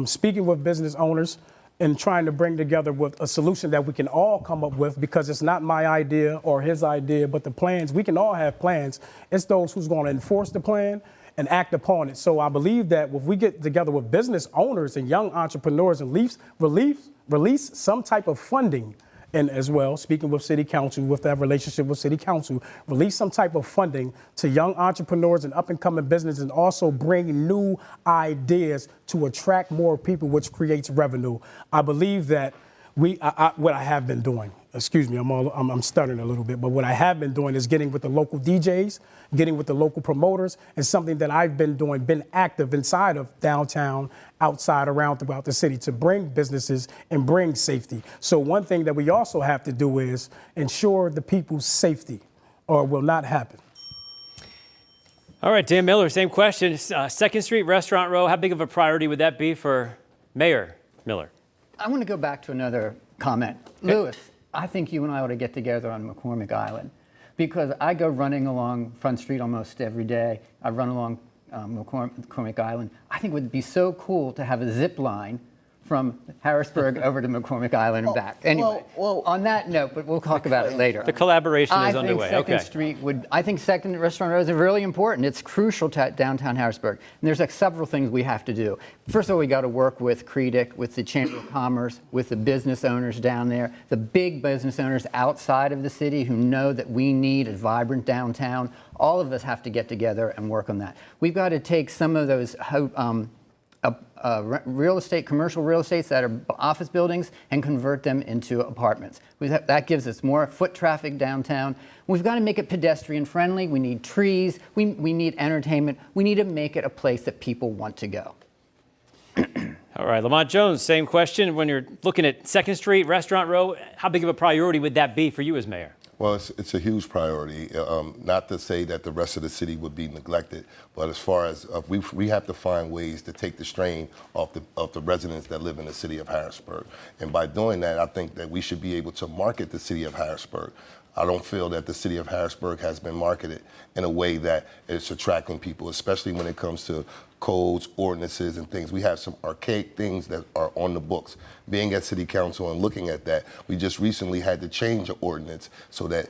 speaking with business owners, and trying to bring together with a solution that we can all come up with, because it's not my idea or his idea, but the plans. We can all have plans. It's those who's going to enforce the plan and act upon it. So I believe that if we get together with business owners and young entrepreneurs and release some type of funding, and as well, speaking with City Council, with that relationship with City Council, release some type of funding to young entrepreneurs and up-and-coming businesses, and also bring new ideas to attract more people, which creates revenue. I believe that what I have been doing, excuse me, I'm stuttering a little bit, but what I have been doing is getting with the local DJs, getting with the local promoters, and something that I've been doing, been active inside of downtown, outside, around throughout the city to bring businesses and bring safety. So one thing that we also have to do is ensure the people's safety, or it will not happen. All right, Dan Miller, same question. 2nd Street Restaurant Row, how big of a priority would that be for Mayor Miller? I want to go back to another comment. Okay. Lewis, I think you and I ought to get together on McCormick Island, because I go running along Front Street almost every day. I run along McCormick Island. I think it would be so cool to have a zip line from Harrisburg over to McCormick Island and back. Anyway, on that note, but we'll talk about it later. The collaboration is underway. I think 2nd Restaurant Row is really important. It's crucial to downtown Harrisburg. And there's like several things we have to do. First of all, we got to work with CREDIC, with the Chamber of Commerce, with the business owners down there, the big business owners outside of the city who know that we need a vibrant downtown. All of us have to get together and work on that. We've got to take some of those real estate, commercial real estates that are office buildings, and convert them into apartments. That gives us more foot traffic downtown. We've got to make it pedestrian friendly. We need trees. We need entertainment. We need to make it a place that people want to go. All right, Lamont Jones, same question. When you're looking at 2nd Street Restaurant Row, how big of a priority would that be for you as mayor? Well, it's a huge priority. Not to say that the rest of the city would be neglected, but as far as we have to find ways to take the strain off the residents that live in the city of Harrisburg. And by doing that, I think that we should be able to market the city of Harrisburg. I don't feel that the city of Harrisburg has been marketed in a way that it's attracting people, especially when it comes to codes, ordinances, and things. We have some archaic things that are on the books. Being at City Council and looking at that, we just recently had to change an ordinance so that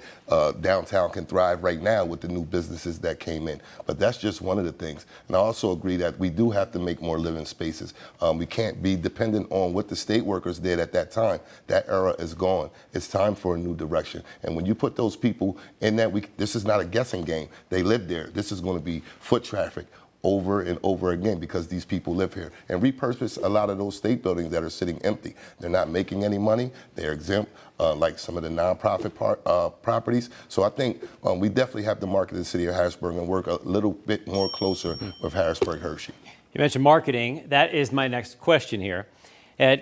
downtown can thrive right now with the new businesses that came in. But that's just one of the things. And I also agree that we do have to make more living spaces. We can't be dependent on what the state workers did at that time. That era is gone. It's time for a new direction. And when you put those people in that, this is not a guessing game. They live there. This is going to be foot traffic over and over again because these people live here. And repurpose a lot of those state buildings that are sitting empty. They're not making any money. They're exempt, like some of the nonprofit properties. So I think we definitely have to market the city of Harrisburg and work a little bit more closer with Harrisburg Hershey. You mentioned marketing. That is my next question here. A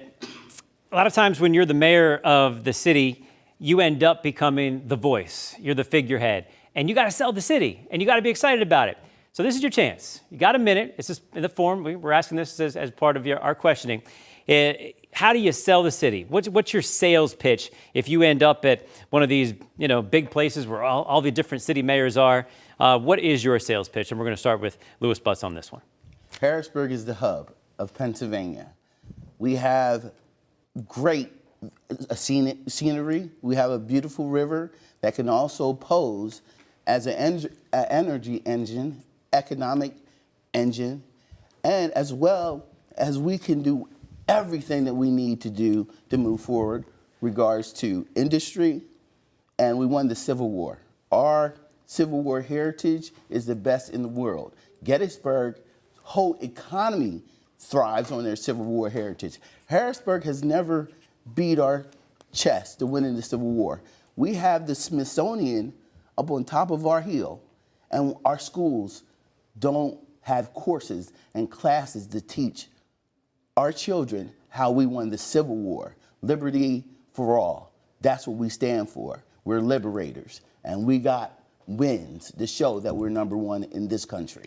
lot of times when you're the mayor of the city, you end up becoming the voice. You're the figurehead. And you got to sell the city, and you got to be excited about it. So this is your chance. You got a minute. It's just in the form. We're asking this as part of our questioning. How do you sell the city? What's your sales pitch if you end up at one of these big places where all the different city mayors are? What is your sales pitch? And we're going to start with Louis Butts on this one. Harrisburg is the hub of Pennsylvania. We have great scenery. We have a beautiful river that can also pose as an energy engine, economic engine, and as well as we can do everything that we need to do to move forward regards to industry, and we won the Civil War. Our Civil War heritage is the best in the world. Gettysburg's whole economy thrives on their Civil War heritage. Harrisburg has never beat our chest to winning the Civil War. We have the Smithsonian up on top of our hill, and our schools don't have courses and classes to teach our children how we won the Civil War. Liberty for all. That's what we stand for. We're liberators, and we got wins to show that we're number one in this country.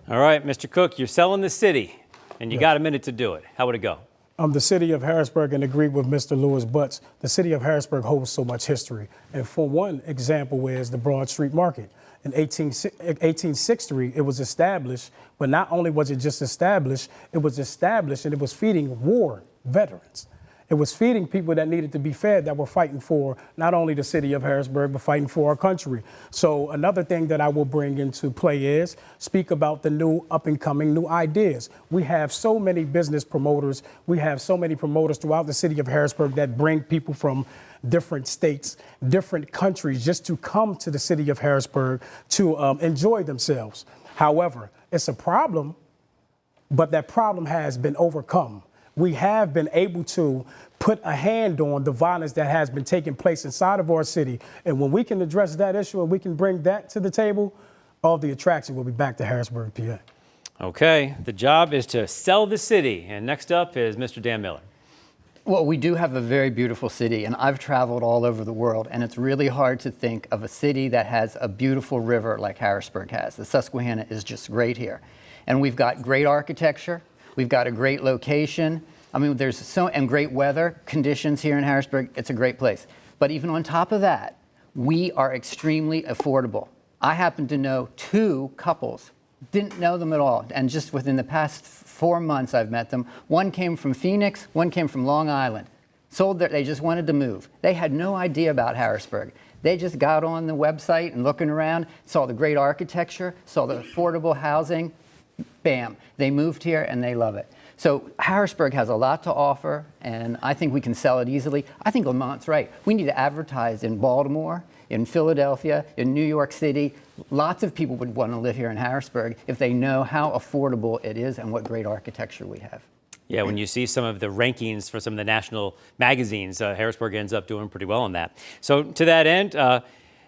All right, Mr. Cook, you're selling the city, and you got a minute to do it. How would it go? The city of Harrisburg, and agree with Mr. Louis Butts, the city of Harrisburg holds so much history. And for one example is the Broad Street Market. In 1860, it was established, but not only was it just established, it was established and it was feeding war veterans. It was feeding people that needed to be fed, that were fighting for not only the city of Harrisburg, but fighting for our country. So another thing that I will bring into play is speak about the new up and coming new ideas. We have so many business promoters. We have so many promoters throughout the city of Harrisburg that bring people from different states, different countries, just to come to the city of Harrisburg to enjoy themselves. However, it's a problem, but that problem has been overcome. We have been able to put a hand on the violence that has been taking place inside of our city. And when we can address that issue and we can bring that to the table, all the attraction will be back to Harrisburg, PA. Okay, the job is to sell the city. And next up is Mr. Dan Miller. Well, we do have a very beautiful city, and I've traveled all over the world, and it's really hard to think of a city that has a beautiful river like Harrisburg has. The Susquehanna is just great here. And we've got great architecture, we've got a great location. I mean, and great weather conditions here in Harrisburg. It's a great place. But even on top of that, we are extremely affordable. I happen to know 2 couples, didn't know them at all, and just within the past 4 months I've met them. One came from Phoenix, one came from Long Island. They just wanted to move. They had no idea about Harrisburg. They just got on the website and looking around, saw the great architecture, saw the affordable housing, bam, they moved here and they love it. So Harrisburg has a lot to offer, and I think we can sell it easily. I think Lamont's right. We need to advertise in Baltimore, in Philadelphia, in New York City. Lots of people would want to live here in Harrisburg if they know how affordable it is and what great architecture we have. Yeah, when you see some of the rankings for some of the national magazines, Harrisburg ends up doing pretty well on that. So to that end,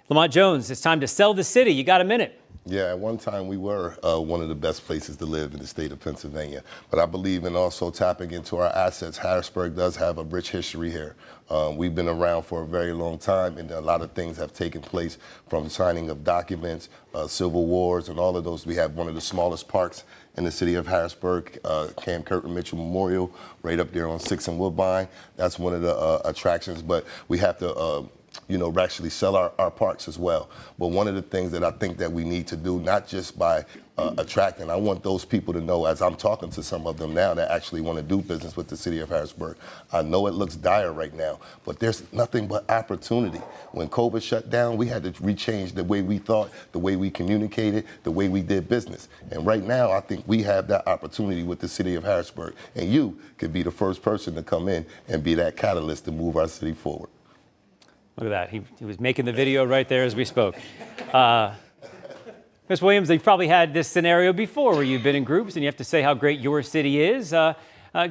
Lamont Jones, it's time to sell the city. You got a minute. Yeah, at one time we were one of the best places to live in the state of Pennsylvania. But I believe in also tapping into our assets. Harrisburg does have a rich history here. We've been around for a very long time, and a lot of things have taken place, from signing of documents, civil wars, and all of those. We have one of the smallest parks in the city of Harrisburg, Cam Curtin Mitchell Memorial, right up there on 6th and Woodbine. That's one of the attractions, but we have to actually sell our parks as well. But one of the things that I think that we need to do, not just by attracting, I want those people to know, as I'm talking to some of them now that actually want to do business with the city of Harrisburg, I know it looks dire right now, but there's nothing but opportunity. When COVID shut down, we had to rechange the way we thought, the way we communicated, the way we did business. And right now, I think we have that opportunity with the city of Harrisburg. And you could be the first person to come in and be that catalyst to move our city forward. Look at that. He was making the video right there as we spoke. Ms. Williams, you've probably had this scenario before where you've been in groups and you have to say how great your city is.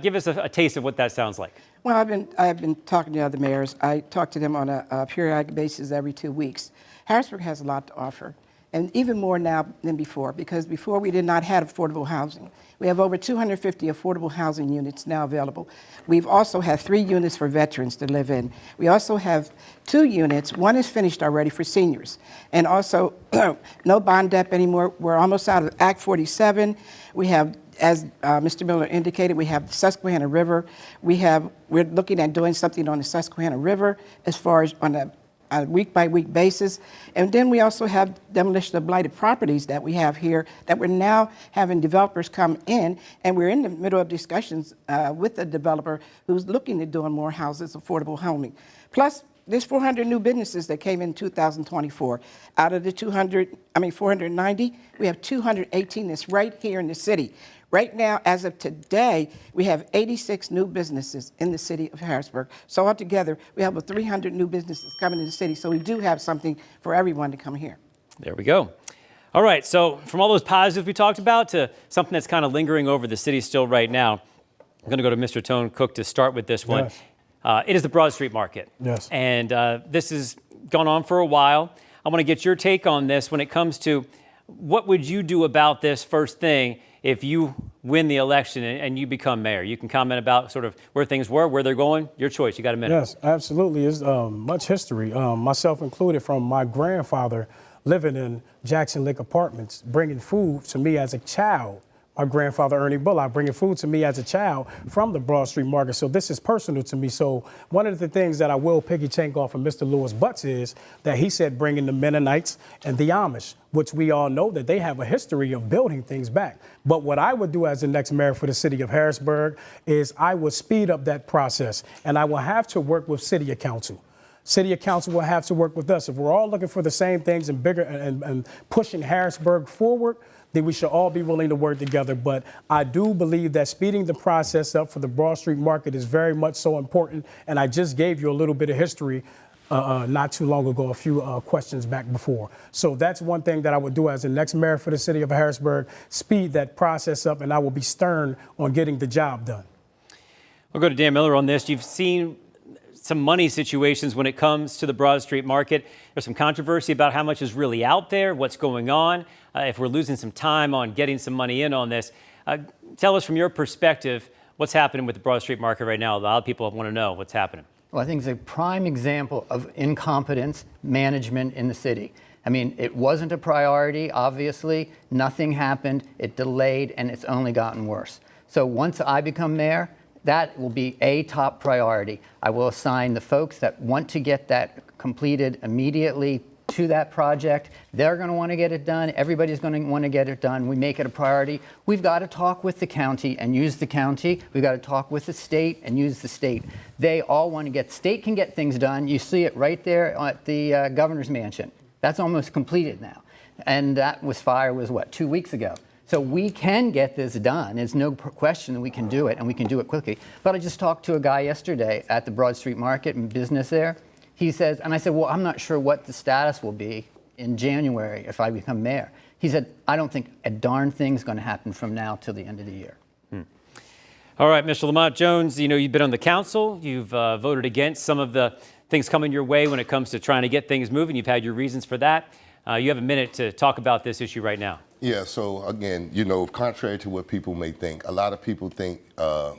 Give us a taste of what that sounds like. Well, I've been talking to other mayors. I talk to them on a periodic basis every 2 weeks. Harrisburg has a lot to offer, and even more now than before, because before we did not have affordable housing. We have over 250 affordable housing units now available. We've also had 3 units for veterans to live in. We also have 2 units. One is finished already for seniors. And also, no bond debt anymore. We're almost out of Act 47. We have, as Mr. Miller indicated, we have the Susquehanna River. We're looking at doing something on the Susquehanna River as far as on a week-by-week basis. And then we also have demolition of blighted properties that we have here that we're now having developers come in, and we're in the middle of discussions with a developer who's looking at doing more houses, affordable housing. Plus, there's 400 new businesses that came in 2024. Out of the 490, we have 218 that's right here in the city. Right now, as of today, we have 86 new businesses in the city of Harrisburg. So altogether, we have 300 new businesses coming to the city. So we do have something for everyone to come here. There we go. All right, so from all those positives we talked about to something that's kind of lingering over the city still right now, I'm going to go to Mr. Tone Cook to start with this one. Yes. It is the Broad Street Market. Yes. And this has gone on for a while. I want to get your take on this when it comes to what would you do about this first thing if you win the election and you become mayor? You can comment about sort of where things were, where they're going. Your choice. You got a minute. Yes, absolutely. It's much history, myself included, from my grandfather living in Jackson Lick Apartments, bringing food to me as a child my grandfather Ernie Bullock bringing food to me as a child from the Broad Street Market. So this is personal to me. So one of the things that I will piggy tank off of Mr. Lewis Butts is that he said bringing the Mennonites and the Amish, which we all know that they have a history of building things back. But what I would do as the next mayor for the city of Harrisburg is I would speed up that process, and I will have to work with city council. City council will have to work with us. If we're all looking for the same things and bigger and pushing Harrisburg forward, then we should all be willing to work together. But I do believe that speeding the process up for the Broad Street Market is very much so important. And I just gave you a little bit of history not too long ago, a few questions back before. So that's one thing that I would do as the next mayor for the city of Harrisburg, speed that process up, and I will be stern on getting the job done. We'll go to Dan Miller on this. You've seen some money situations when it comes to the Broad Street Market. There's some controversy about how much is really out there, what's going on, if we're losing some time on getting some money in on this. Tell us from your perspective what's happening with the Broad Street Market right now. A lot of people want to know what's happening. Well, I think it's a prime example of incompetence management in the city. I mean, it wasn't a priority, obviously. Nothing happened. It delayed, and it's only gotten worse. So once I become mayor, that will be a top priority. I will assign the folks that want to get that completed immediately to that project. They're going to want to get it done. Everybody's going to want to get it done. We make it a priority. We've got to talk with the county and use the county. We've got to talk with the state and use the state. They all want to get, state can get things done. You see it right there at the governor's mansion. That's almost completed now. And that was what, 2 weeks ago. So we can get this done. There's no question that we can do it, and we can do it quickly. But I just talked to a guy yesterday at the Broad Street Market and business there. He says, and I said, well, I'm not sure what the status will be in January if I become mayor. He said, I don't think a darn thing's going to happen from now till the end of the year. All right, Mr. Lamont Jones, you know, you've been on the council. You've voted against some of the things coming your way when it comes to trying to get things moving. You've had your reasons for that. You have a minute to talk about this issue right now. Yeah, so again, you know, contrary to what people may think, a lot of people think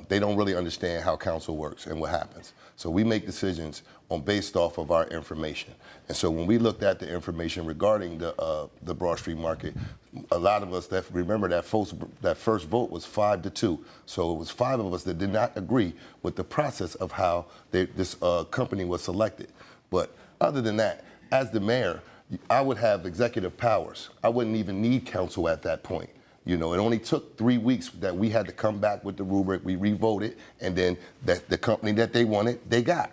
they don't really understand how council works and what happens. So we make decisions based off of our information. And so when we looked at the information regarding the Broad Street Market, a lot of us that remember that first vote was 5-2. So it was 5 of us that did not agree with the process of how this company was selected. But other than that, as the mayor, I would have executive powers. I wouldn't even need council at that point. You know, it only took 3 weeks that we had to come back with the rubric. We re-voted, and then the company that they wanted, they got.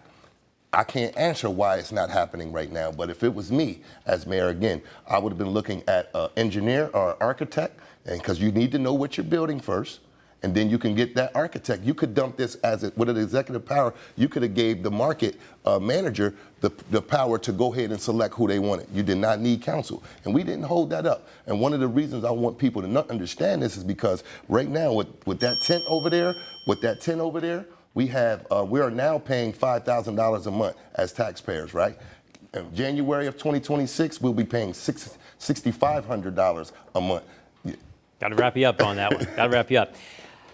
I can't answer why it's not happening right now, but if it was me as mayor again, I would have been looking at an engineer or an architect, and because you need to know what you're building first, and then you can get that architect. You could dump this with an executive power. You could have gave the market manager the power to go ahead and select who they wanted. You did not need council, and we didn't hold that up. And one of the reasons I want people to not understand this is because right now with that tent over there, we are now paying $5,000 a month as taxpayers, right? In January of 2026, we'll be paying $6,500 a month. Got to wrap you up on that one. Got to wrap you up.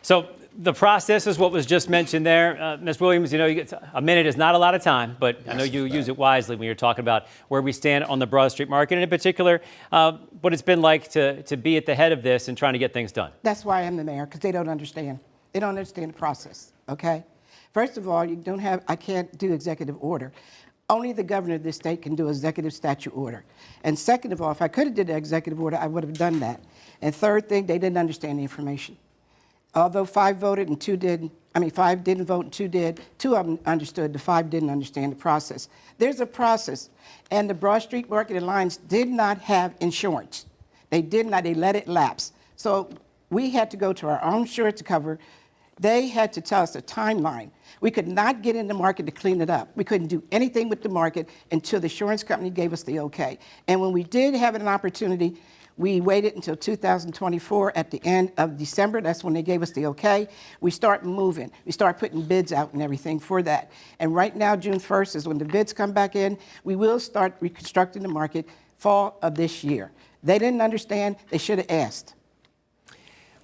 So the process is what was just mentioned there. Ms. Williams, you know, a minute is not a lot of time, but I know you use it wisely when you're talking about where we stand on the Broad Street Market, and in particular, what it's been like to be at the head of this and trying to get things done. That's why I'm the mayor, because they don't understand. They don't understand the process, okay? First of all, I can't do executive order. Only the governor of this state can do executive statute order. And second of all, if I could have did an executive order, I would have done that. And third thing, they didn't understand the information. Although 5 voted and 2 didn't, 5 didn't vote and 2 did, 2 of them understood, the 5 didn't understand the process. There's a process, and the Broad Street Market Alliance did not have insurance. They did not, they let it lapse. So we had to go to our own insurance cover. They had to tell us a timeline. We could not get in the market to clean it up. We couldn't do anything with the market until the insurance company gave us the okay. And when we did have an opportunity, we waited until 2024 at the end of December. That's when they gave us the okay. We start moving. We start putting bids out and everything for that. And right now, June 1st is when the bids come back in. We will start reconstructing the market fall of this year. They didn't understand. They should have asked.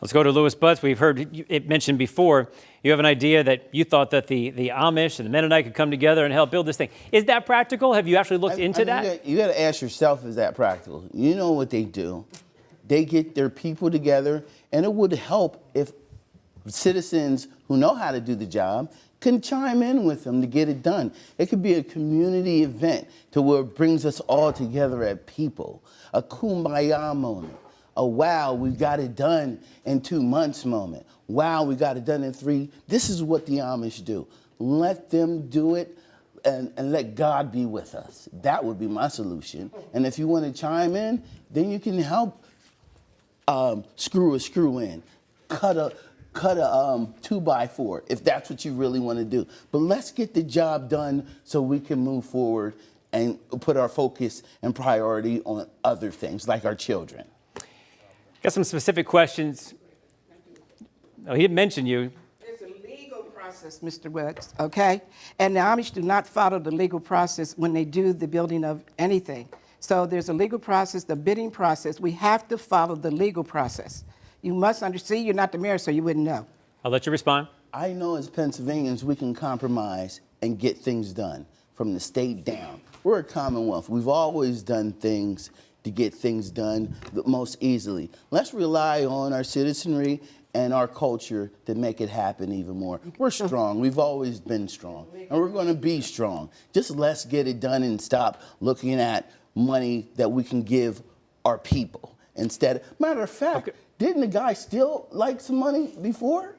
Let's go to Lewis Butts. We've heard it mentioned before. You have an idea that you thought that the Amish and the Mennonite could come together and help build this thing. Is that practical? Have you actually looked into that? You got to ask yourself, is that practical? You know what they do. they get their people together, and it would help if citizens who know how to do the job can chime in with them to get it done. It could be a community event to where it brings us all together as people. A kumbaya moment. A wow, we got it done in 2 months moment. Wow, we got it done in 3. This is what the Amish do. Let them do it and let God be with us. That would be my solution. And if you want to chime in, then you can help screw a screw in, cut a 2x4 if that's what you really want to do. But let's get the job done so we can move forward and put our focus and priority on other things like our children. Got some specific questions. Oh, he didn't mention you. There's a legal process, Mr. Woods, okay? And the Amish do not follow the legal process when they do the building of anything. So there's a legal process, the bidding process. We have to follow the legal process. You must understand, you're not the mayor, so you wouldn't know. I'll let you respond. I know as Pennsylvanians we can compromise and get things done from the state down. We're a commonwealth. We've always done things to get things done the most easily. Let's rely on our citizenry and our culture to make it happen even more. We're strong. We've always been strong. And we're going to be strong. Just let's get it done and stop looking at money that we can give our people. Instead, matter of fact, didn't the guy steal like some money before?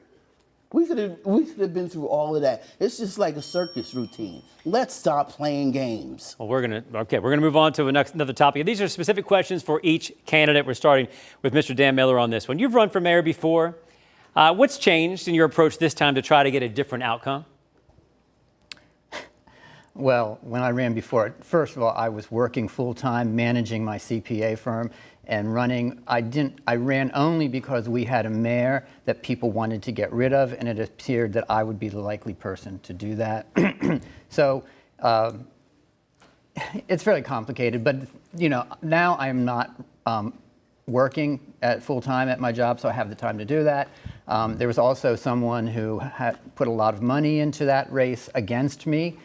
We could have been through all of that. It's just like a circus routine. Let's stop playing games. Well, we're gonna move on to another topic. These are specific questions for each candidate. We're starting with Mr. Dan Miller on this one. You've run for mayor before. What's changed in your approach this time to try to get a different outcome? Well, when I ran before, first of all, I was working full-time, managing my CPA firm and running. I ran only because we had a mayor that people wanted to get rid of, and it appeared that I would be the likely person to do that. So it's fairly complicated, but now I am not working at full-time at my job, so I have the time to do that. There was also someone who had put a lot of money into that race against me,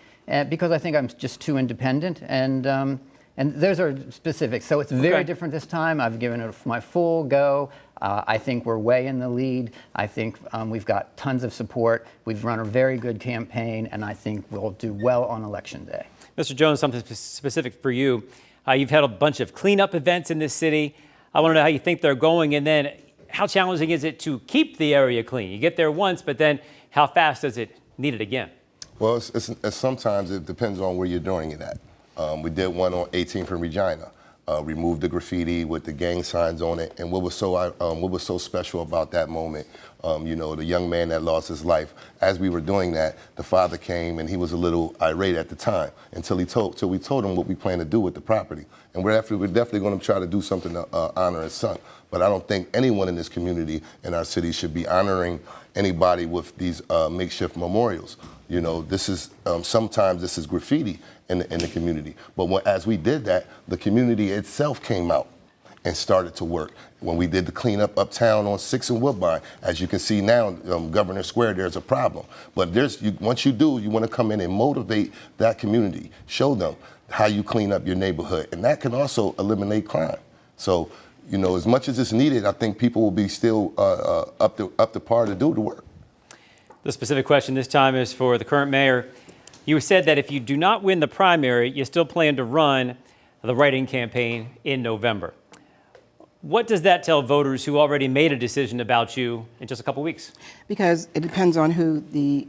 because I think I'm just too independent, and those are specifics. So it's very different this time. I've given it my full go. I think we're way in the lead. I think we've got tons of support. We've run a very good campaign, and I think we'll do well on Election Day. Mr. Jones, something specific for you. You've had a bunch of cleanup events in this city. I want to know how you think they're going, and then how challenging is it to keep the area clean? You get there once, but then how fast does it need it again? Well, sometimes it depends on where you're doing it at. We did one on 18th and Regina. Removed the graffiti with the gang signs on it. And what was so special about that moment, the young man that lost his life, as we were doing that, the father came and he was a little irate at the time till we told him what we plan to do with the property. And we're definitely going to try to do something to honor his son. But I don't think anyone in this community in our city should be honoring anybody with these makeshift memorials. This is sometimes this is graffiti in the community. But as we did that, the community itself came out and started to work. When we did the cleanup uptown on 6th and Woodbine, as you can see now, Governor Square, there's a problem. But once you do, you want to come in and motivate that community, show them how you clean up your neighborhood, and that can also eliminate crime. So, as much as it's needed, I think people will be still up to par to do the work. The specific question this time is for the current mayor. You said that if you do not win the primary, you still plan to run the write-in campaign in November. What does that tell voters who already made a decision about you in just a couple weeks? Because it depends on who the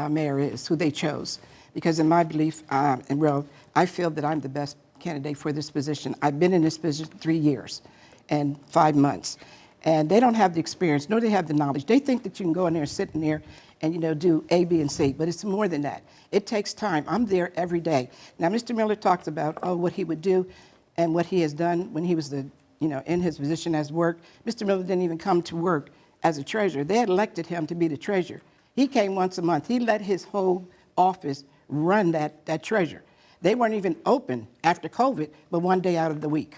mayor is, who they chose. Because in my belief, I feel that I'm the best candidate for this position. I've been in this position 3 years and 5 months. And they don't have the experience, nor do they have the knowledge. They think that you can go in there, sit in there, and do A, B, and C, but it's more than that. It takes time. I'm there every day. Now, Mr. Miller talks about what he would do and what he has done when he was in his position as work. Mr. Miller didn't even come to work as a treasurer. They had elected him to be the treasurer. He came once a month. He let his whole office run that treasurer. They weren't even open after COVID, but one day out of the week.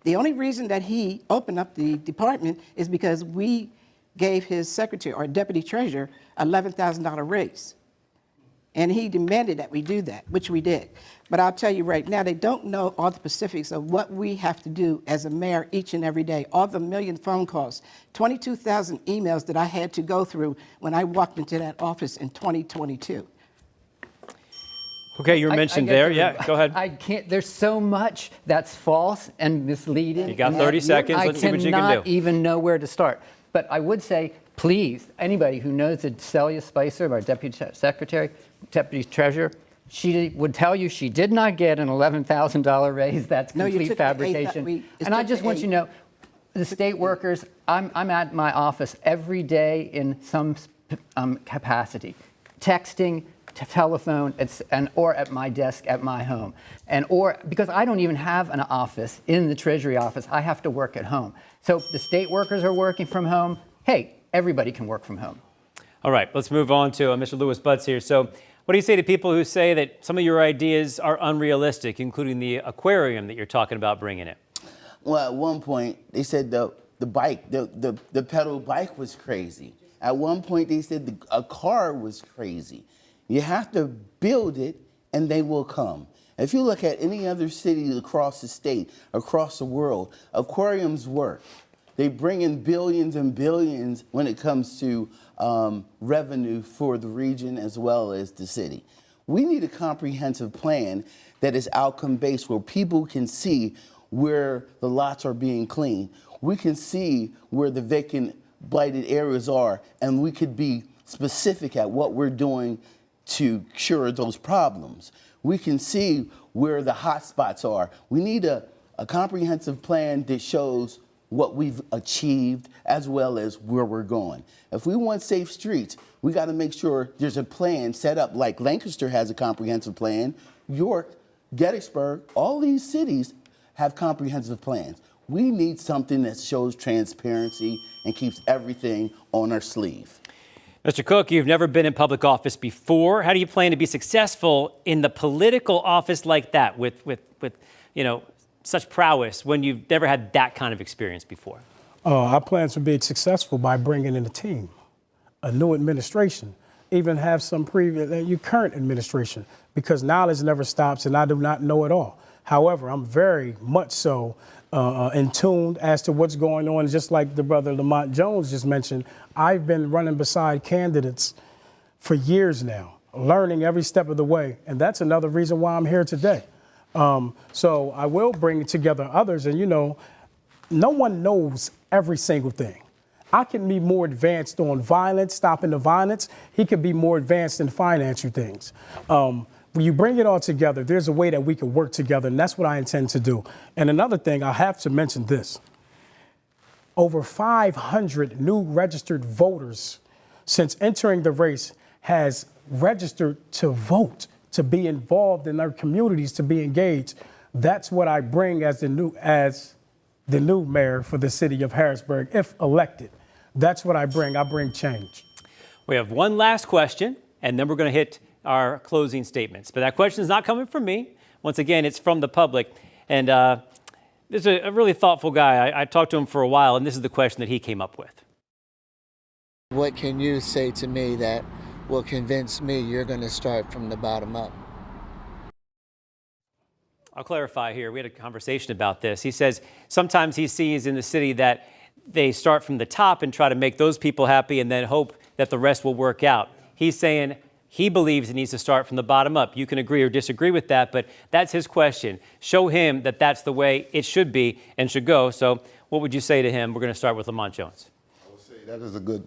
The only reason that he opened up the department is because we gave his secretary or deputy treasurer $11,000 raise. And he demanded that we do that, which we did. But I'll tell you right now, they don't know all the specifics of what we have to do as a mayor each and every day. All the million phone calls, 22,000 emails that I had to go through when I walked into that office in 2022. Okay, you were mentioned there. Yeah, go ahead. I can't. There's so much that's false and misleading. You got 30 seconds. Let's see what you can do. I cannot even know where to start. But I would say, please, anybody who knows that Celia Spicer, our deputy secretary, deputy treasurer, she would tell you she did not get an $11,000 raise. That's complete fabrication. And I just want you to know, the state workers, I'm at my office every day in some capacity, texting, telephone, or at my desk at my home, or because I don't even have an office in the Treasury office, I have to work at home. So if the state workers are working from home, hey, everybody can work from home. All right, let's move on to Mr. Lewis Butts here. So what do you say to people who say that some of your ideas are unrealistic, including the aquarium that you're talking about bringing in? Well, at one point, they said the pedal bike was crazy. At one point, they said a car was crazy. You have to build it, and they will come. If you look at any other city across the state, across the world, aquariums work. They bring in billions and billions when it comes to revenue for the region as well as the city. We need a comprehensive plan that is outcome-based where people can see where the lots are being cleaned. We can see where the vacant, blighted areas are, and we could be specific at what we're doing to cure those problems. We can see where the hot spots are. We need a comprehensive plan that shows what we've achieved as well as where we're going. If we want safe streets, we got to make sure there's a plan set up like Lancaster has a comprehensive plan, York, Gettysburg, all these cities have comprehensive plans. We need something that shows transparency and keeps everything on our sleeve. Mr. Cook, you've never been in public office before. How do you plan to be successful in the political office like that with such prowess when you've never had that kind of experience before? I plan to be successful by bringing in a team, a new administration, even have some current administration, because knowledge never stops and I do not know it all. However, I'm very much so in tune as to what's going on. Just like the brother Lamont Jones just mentioned, I've been running beside candidates for years now, learning every step of the way. And that's another reason why I'm here today. So I will bring together others. And, no one knows every single thing. I can be more advanced on violence, stopping the violence. He could be more advanced in financial things. When you bring it all together, there's a way that we can work together, and that's what I intend to do. And another thing, I have to mention this. Over 500 new registered voters since entering the race has registered to vote, to be involved in their communities, to be engaged. That's what I bring as the new mayor for the city of Harrisburg, if elected. That's what I bring. I bring change. We have one last question, and then we're going to hit our closing statements. But that question is not coming from me. Once again, it's from the public. And this is a really thoughtful guy. I talked to him for a while, and this is the question that he came up with. What can you say to me that will convince me you're going to start from the bottom up? I'll clarify here. We had a conversation about this. He says sometimes he sees in the city that they start from the top and try to make those people happy and then hope that the rest will work out. He's saying he believes it needs to start from the bottom up. You can agree or disagree with that, but that's his question. Show him that that's the way it should be and should go. So what would you say to him? We're going to start with Lamont Jones. I would say that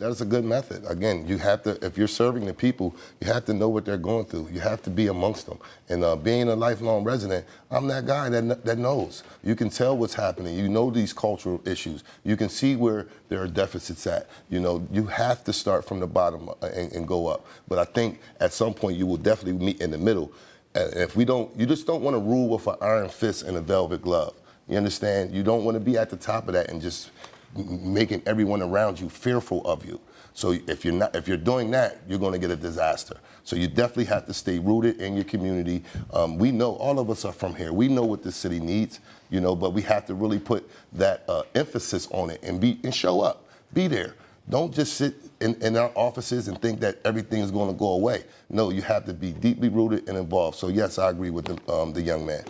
is a good method. Again, you have to, if you're serving the people, you have to know what they're going through. You have to be amongst them. And being a lifelong resident, I'm that guy that knows. You can tell what's happening. You know these cultural issues. You can see where there are deficits at. You have to start from the bottom and go up. But I think at some point you will definitely meet in the middle. If we don't, you just don't want to rule with an iron fist and a velvet glove. You understand? You don't want to be at the top of that and just making everyone around you fearful of you. So if you're doing that, you're going to get a disaster. So you definitely have to stay rooted in your community. We know all of us are from here. We know what this city needs, but we have to really put that emphasis on it and show up, be there. Don't just sit in our offices and think that everything is going to go away. No, you have to be deeply rooted and involved. So yes, I agree with the young man.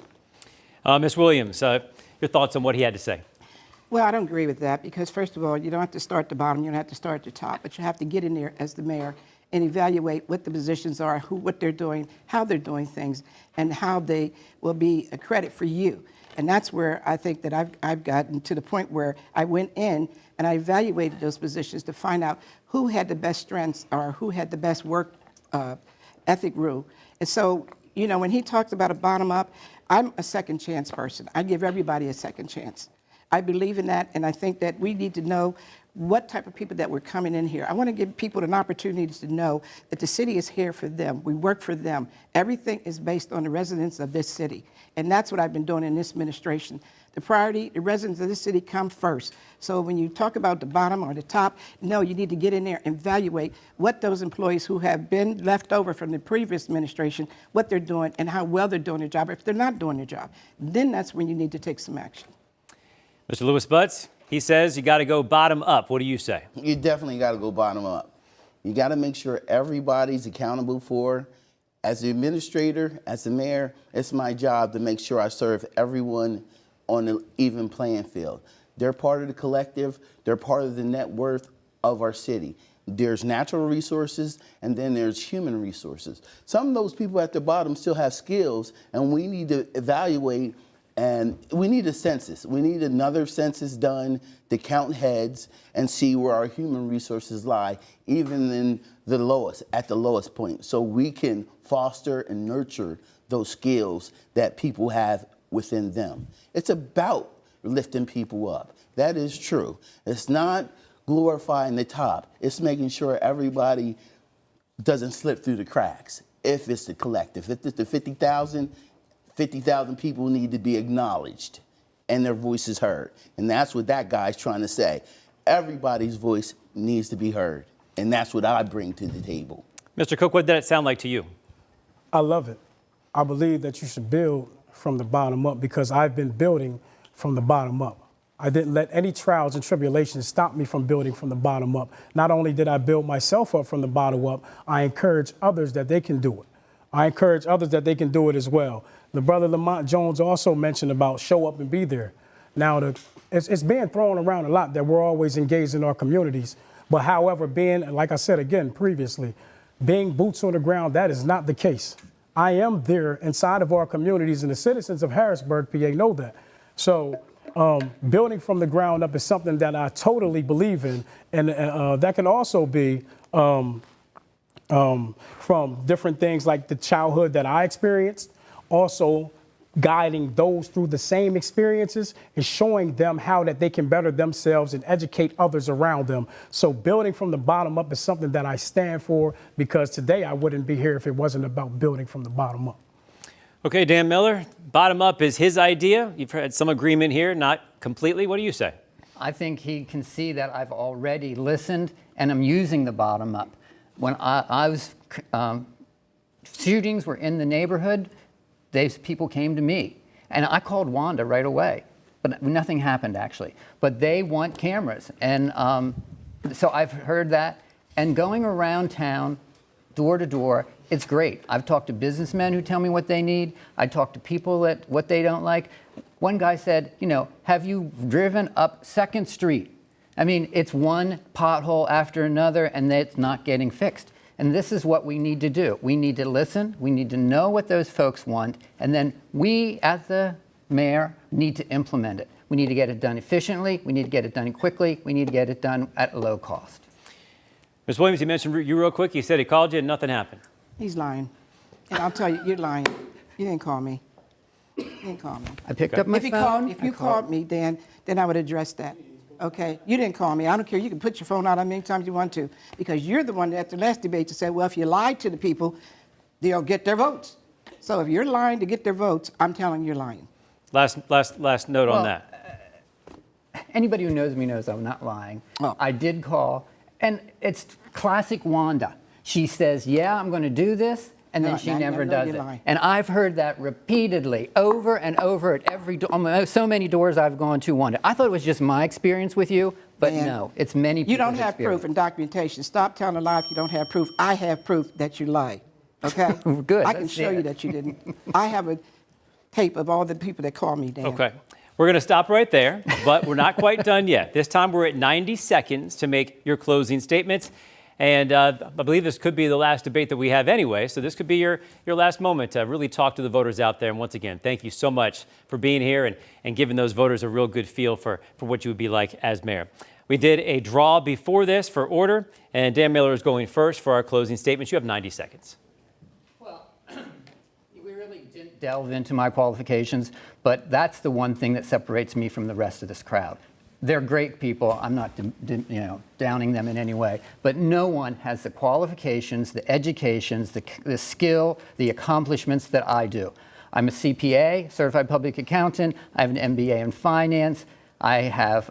Ms. Williams, your thoughts on what he had to say? Well, I don't agree with that because, first of all, you don't have to start at the bottom, you don't have to start at the top, but you have to get in there as the mayor and evaluate what the positions are, what they're doing, how they're doing things, and how they will be a credit for you. And that's where I think that I've gotten to the point where I went in and I evaluated those positions to find out who had the best strengths or who had the best work ethic rule. And so, you know, when he talks about a bottom up, I'm a second chance person. I give everybody a second chance. I believe in that, and I think that we need to know what type of people that were coming in here. I want to give people an opportunity to know that the city is here for them. We work for them. Everything is based on the residents of this city, and that's what I've been doing in this administration. The priority, the residents of this city come first. So when you talk about the bottom or the top, no, you need to get in there and evaluate what those employees who have been left over from the previous administration, what they're doing and how well they're doing their job. If they're not doing their job, then that's when you need to take some action. Mr. Lewis Butts, he says you got to go bottom up. What do you say? You definitely got to go bottom up. You got to make sure everybody's accountable for. As the administrator, as the mayor, it's my job to make sure I serve everyone on an even playing field. They're part of the collective. They're part of the net worth of our city. There's natural resources, and then there's human resources. Some of those people at the bottom still have skills, and we need to evaluate. And we need a census. We need another census done to count heads and see where our human resources lie, even in the lowest, at the lowest point, so we can foster and nurture those skills that people have within them. It's about lifting people up. That is true. It's not glorifying the top. It's making sure everybody doesn't slip through the cracks. If it's the collective, if it's the 50,000 people need to be acknowledged and their voices heard. And that's what that guy's trying to say. Everybody's voice needs to be heard. And that's what I bring to the table. Mr. Cook, what did that sound like to you? I love it. I believe that you should build from the bottom up because I've been building from the bottom up. I didn't let any trials and tribulations stop me from building from the bottom up. Not only did I build myself up from the bottom up, I encourage others that they can do it. I encourage others that they can do it as well. The brother Lamont Jones also mentioned about show up and be there. Now, it's being thrown around a lot that we're always engaged in our communities. But however, being, like I said again previously, being boots on the ground, that is not the case. I am there inside of our communities, and the citizens of Harrisburg, PA, know that. So building from the ground up is something that I totally believe in. And that can also be from different things like the childhood that I experienced, also guiding those through the same experiences and showing them how that they can better themselves and educate others around them. So building from the bottom up is something that I stand for, because today I wouldn't be here if it wasn't about building from the bottom up. Okay, Dan Miller, bottom up is his idea. You've had some agreement here, not completely. What do you say? I think he can see that I've already listened and I'm using the bottom up. When I was, shootings were in the neighborhood, people came to me. And I called Wanda right away, but nothing happened actually. But they want cameras. And so I've heard that. And going around town, door to door, it's great. I've talked to businessmen who tell me what they need. I talk to people that what they don't like. One guy said, you know, have you driven up 2nd Street? I mean, it's one pothole after another, and it's not getting fixed. And this is what we need to do. We need to listen. We need to know what those folks want. And then we, as the mayor, need to implement it. We need to get it done efficiently. We need to get it done quickly. We need to get it done at low cost. Ms. Williams, you mentioned you real quick. You said he called you and nothing happened. He's lying. And I'll tell you, you're lying. You didn't call me. You didn't call me. I picked up my phone. If you called me, then I would address that. Okay, you didn't call me. I don't care. You can put your phone out how many times you want to, because you're the one at the last debate to say, well, if you lie to the people, they'll get their votes. So if you're lying to get their votes, I'm telling you you're lying. Last note on that. Anybody who knows me knows I'm not lying. Oh. I did call, and it's classic Wanda. She says, yeah, I'm going to do this, And then No, she I never know does you're it. lying. And I've heard that repeatedly, over and over at every door. So many doors I've gone to wondered. I thought it was just my experience with you, but Man, no, it's many people's You don't have experience. proof and documentation. Stop telling a lie if you don't have proof. I have proof that you lie. Okay? Good, I can let's see show you it. that you didn't. I have a tape of all the people that call me, Dan. Okay. We're going to stop right there, but we're not quite done yet. This time we're at 90 seconds to make your closing statements. And I believe this could be the last debate that we have anyway, so this could be your last moment to really talk to the voters out there. And once again, thank you so much for being here and giving those voters a real good feel for what you would be like as mayor. We did a draw before this for order, and Dan Miller is going first for our closing statements. You have 90 seconds. Well, we really didn't delve into my qualifications, but that's the one thing that separates me from the rest of this crowd. They're great people. I'm not downing them in any way. But no one has the qualifications, the educations, the skill, the accomplishments that I do. I'm a CPA, certified public accountant. I have an MBA in finance. I've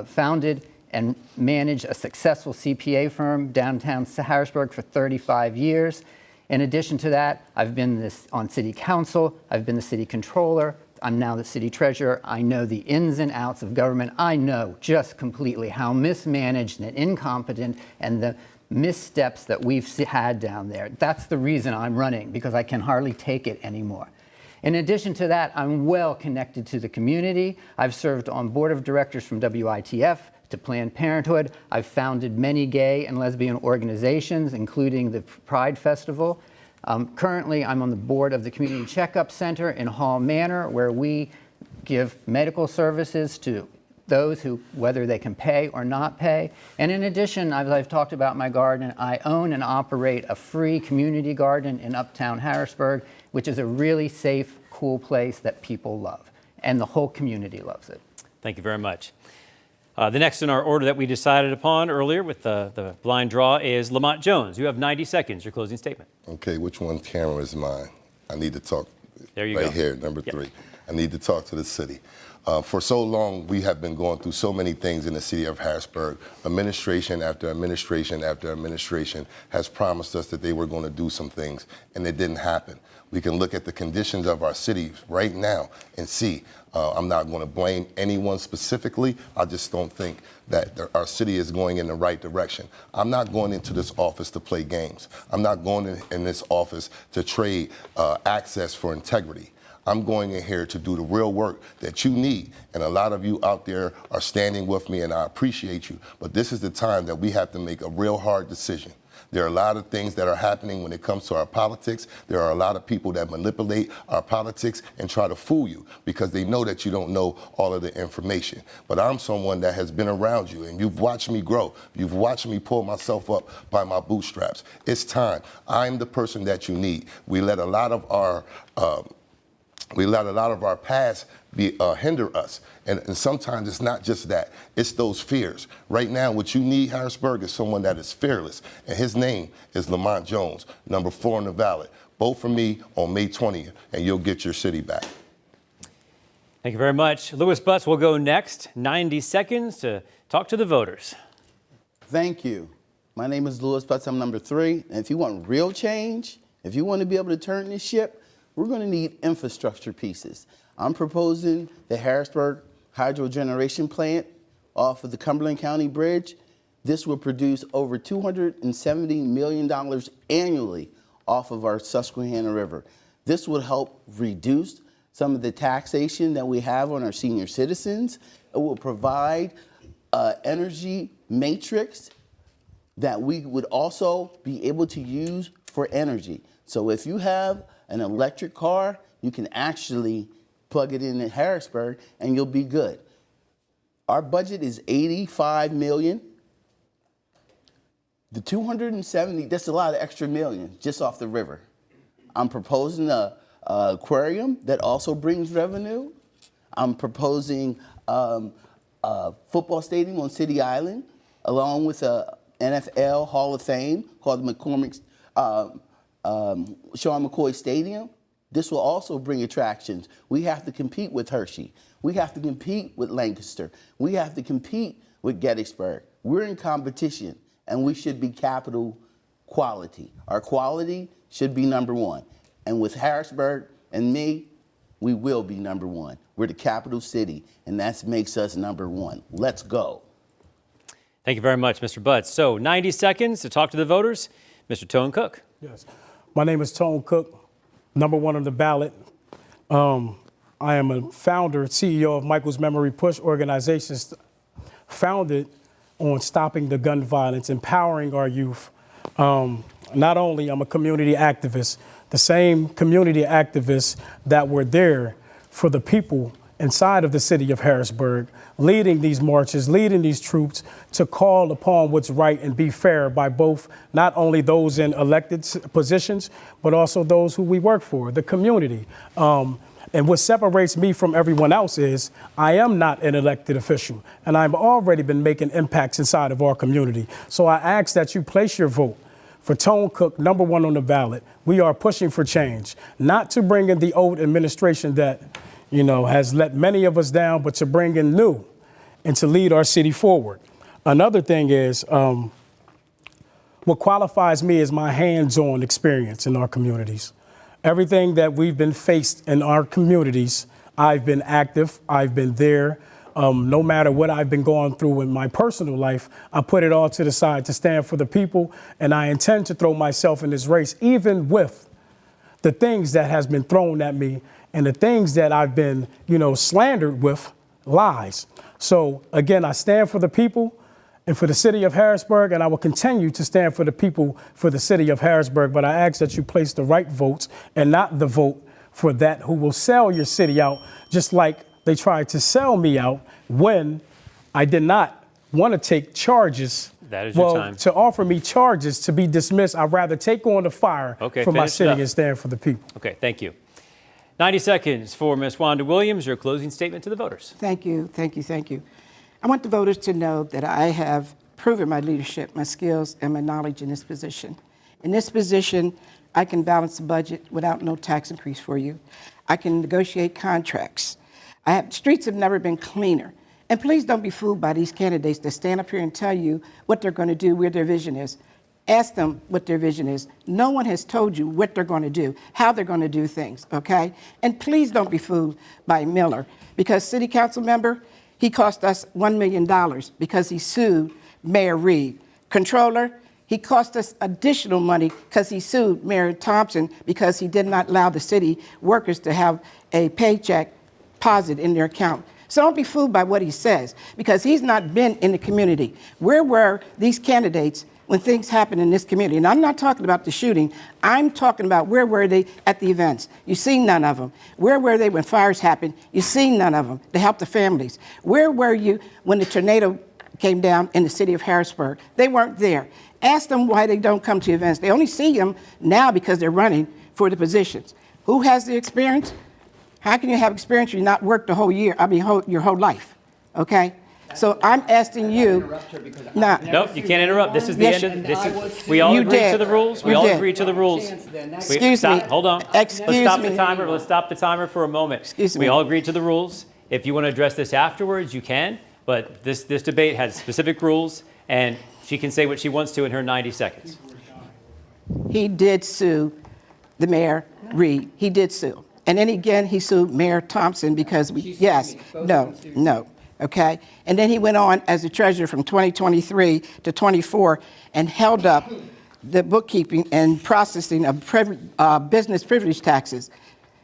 founded and managed a successful CPA firm downtown Harrisburg for 35 years. In addition to that, I've been on city council. I've been the city controller. I'm now the city treasurer. I know the ins and outs of government. I know just completely how mismanaged and incompetent and the missteps that we've had down there. That's the reason I'm running, because I can hardly take it anymore. In addition to that, I'm well connected to the community. I've served on board of directors from WITF to Planned Parenthood. I've founded many gay and lesbian organizations, including the Pride Festival. Currently, I'm on the board of the Community Checkup Center in Hall Manor, where we give medical services to those who, whether they can pay or not pay. And in addition, as I've talked about my garden, I own and operate a free community garden in Uptown Harrisburg, which is a really safe, cool place that people love. And the whole community loves it. Thank you very much. The next in our order that we decided upon earlier with the blind draw is Lamont Jones. You have 90 seconds, your closing statement. Okay, which one camera is mine? I need to talk There you right go. here, number 3. I need to talk to the city. For so long, we have been going through so many things in the city of Harrisburg. Administration after administration after administration has promised us that they were going to do some things, and it didn't happen. We can look at the conditions of our city right now and see. I'm not going to blame anyone specifically. I just don't think that our city is going in the right direction. I'm not going into this office to play games. I'm not going in this office to trade access for integrity. I'm going in here to do the real work that you need. And a lot of you out there are standing with me, and I appreciate you. But this is the time that we have to make a real hard decision. There are a lot of things that are happening when it comes to our politics. There are a lot of people that manipulate our politics and try to fool you because they know that you don't know all of the information. But I'm someone that has been around you, and you've watched me grow. You've watched me pull myself up by my bootstraps. It's time. I'm the person that you need. We let a lot of our past hinder us. And sometimes it's not just that, it's those fears. Right now, what you need, Harrisburg, is someone that is fearless. And his name is Lamont Jones, number 4 on the ballot. Vote for me on May 20th, and you'll get your city back. Thank you very much. Louis Butts will go next. 90 seconds to talk to the voters. Thank you. My name is Louis Butts. I'm number 3. And if you want real change, if you want to be able to turn this ship, we're going to need infrastructure pieces. I'm proposing the Harrisburg Hydro Generation Plant off of the Cumberland County Bridge. This will produce over $270 million annually off of our Susquehanna River. This would help reduce some of the taxation that we have on our senior citizens. It will provide an energy matrix that we would also be able to use for energy. So if you have an electric car, you can actually plug it in at Harrisburg and you'll be good. Our budget is $85 million. The 270, that's a lot of extra million just off the river. I'm proposing a aquarium that also brings revenue. I'm proposing a football stadium on City Island, along with a NFL Hall of Fame called the Sean McCoy Stadium. This will also bring attractions. We have to compete with Hershey. We have to compete with Lancaster. We have to compete with Gettysburg. We're in competition, and we should be capital quality. Our quality should be number one. And with Harrisburg and me, we will be number one. We're the capital city, and that makes us number one. Let's go. Thank you very much, Mr. Butts. So 90 seconds to talk to the voters. Mr. Tone Cook. Yes. My name is Tone Cook, number one on the ballot. I am a founder, CEO of Michael's Memory Push organizations, founded on stopping the gun violence, empowering our youth. Not only I'm a community activist, the same community activists that were there for the people inside of the city of Harrisburg, leading these marches, leading these troops to call upon what's right and be fair by both not only those in elected positions, but also those who we work for, the community. And what separates me from everyone else is I am not an elected official, and I've already been making impacts inside of our community. So I ask that you place your vote for Tone Cook, number one on the ballot. We are pushing for change, not to bring in the old administration that, has let many of us down, but to bring in new and to lead our city forward. Another thing is, what qualifies me is my hands-on experience in our communities. Everything that we've been faced in our communities, I've been active, I've been there. No matter what I've been going through in my personal life, I put it all to the side to stand for the people, and I intend to throw myself in this race, even with the things that has been thrown at me and the things that I've been, slandered with, lies. So again, I stand for the people and for the city of Harrisburg, and I will continue to stand for the people for the city of Harrisburg. But I ask that you place the right votes and not the vote for that who will sell your city out, just like they tried to sell me out when I did not want to take charges. That is your time. To offer me charges to be dismissed, I'd rather take on the fire for my city and stand for the people. Okay, thank you. 90 seconds for Ms. Wanda Williams, your closing statement to the voters. Thank you, thank you, thank you. I want the voters to know that I have proven my leadership, my skills, and my knowledge in this position. In this position, I can balance the budget without no tax increase for you. I can negotiate contracts. Streets have never been cleaner. And please don't be fooled by these candidates that stand up here and tell you what they're going to do, where their vision is. Ask them what their vision is. No one has told you what they're going to do, how they're going to do things, okay? And please don't be fooled by Miller, because city council member, he cost us $1 million because he sued Mayor Reed. Controller, he cost us additional money because he sued Mayor Thompson because he did not allow the city workers to have a paycheck deposit in their account. So don't be fooled by what he says, because he's not been in the community. Where were these candidates when things happened in this community? And I'm not talking about the shooting. I'm talking about where were they at the events? You see none of them. Where were they when fires happened? You see none of them to help the families. Where were you when the tornado came down in the city of Harrisburg? They weren't there. Ask them why they don't come to events. They only see them now because they're running for the positions. Who has the experience? How can you have experience when you not worked the whole year, your whole life, okay? So I'm asking you. Nope, you can't interrupt. This is the end of this. We all agreed to the rules. We all agreed to the rules. Excuse me. Hold on. Excuse Let's stop me. the timer. Let's stop the timer for a moment. Excuse me. We all agreed to the rules. If you want to address this afterwards, you can. But this debate has specific rules, and she can say what she wants to in her 90 seconds. He did sue the Mayor Reed. He did sue. And then again, he sued Mayor Thompson because no, okay? And then he went on as the treasurer from 2023 to 24 and held up the bookkeeping and processing of business privilege taxes.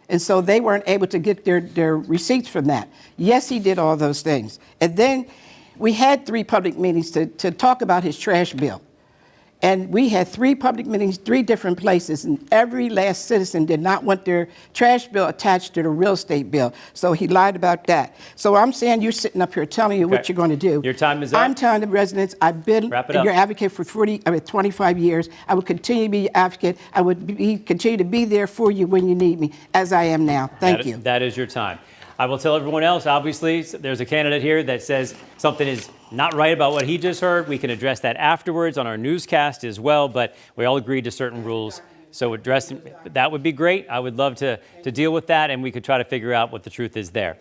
And so they weren't able to get their receipts from that. Yes, he did all those things. And then we had 3 public meetings to talk about his trash bill. And we had 3 public meetings, 3 different places, and every last citizen did not want their trash bill attached to the real estate bill. So he lied about that. So I'm saying you're sitting up here telling you what you're going to do. Your time is up. I'm telling the residents I've been your advocate for 25 years. I will continue to be your advocate. I would continue to be there for you when you need me, as I am now. Thank you. That is your time. I will tell everyone else, obviously, there's a candidate here that says something is not right about what he just heard. We can address that afterwards on our newscast as well, but we all agreed to certain rules. So addressing that would be great. I would love to deal with that, and we could try to figure out what the truth is there.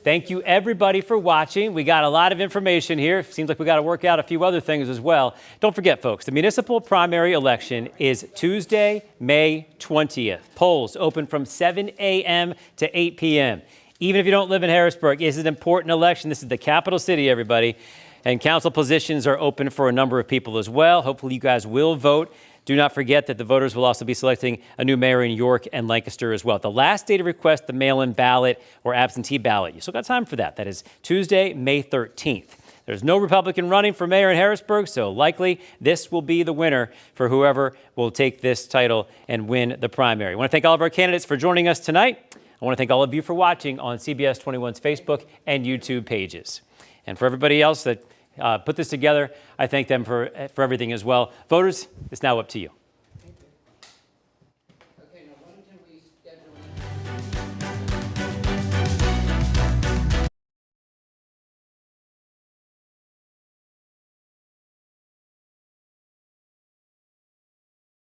Thank you, everybody, for watching. We got a lot of information here. Seems like we got to work out a few other things as well. Don't forget, folks, the municipal primary election is Tuesday, May 20th. Polls open from 7 a.m. to 8 p.m. Even if you don't live in Harrisburg, it's an important election. This is the capital city, everybody. And council positions are open for a number of people as well. Hopefully you guys will vote. Do not forget that the voters will also be selecting a new mayor in York and Lancaster as well. The last day to request the mail-in ballot or absentee ballot, you still got time for that. That is Tuesday, May 13th. There's no Republican running for mayor in Harrisburg, so likely this will be the winner for whoever will take this title and win the primary. I want to thank all of our candidates for joining us tonight. I want to thank all of you for watching on CBS 21's Facebook and YouTube pages. And for everybody else that put this together, I thank them for everything as well. Voters, it's now up to you.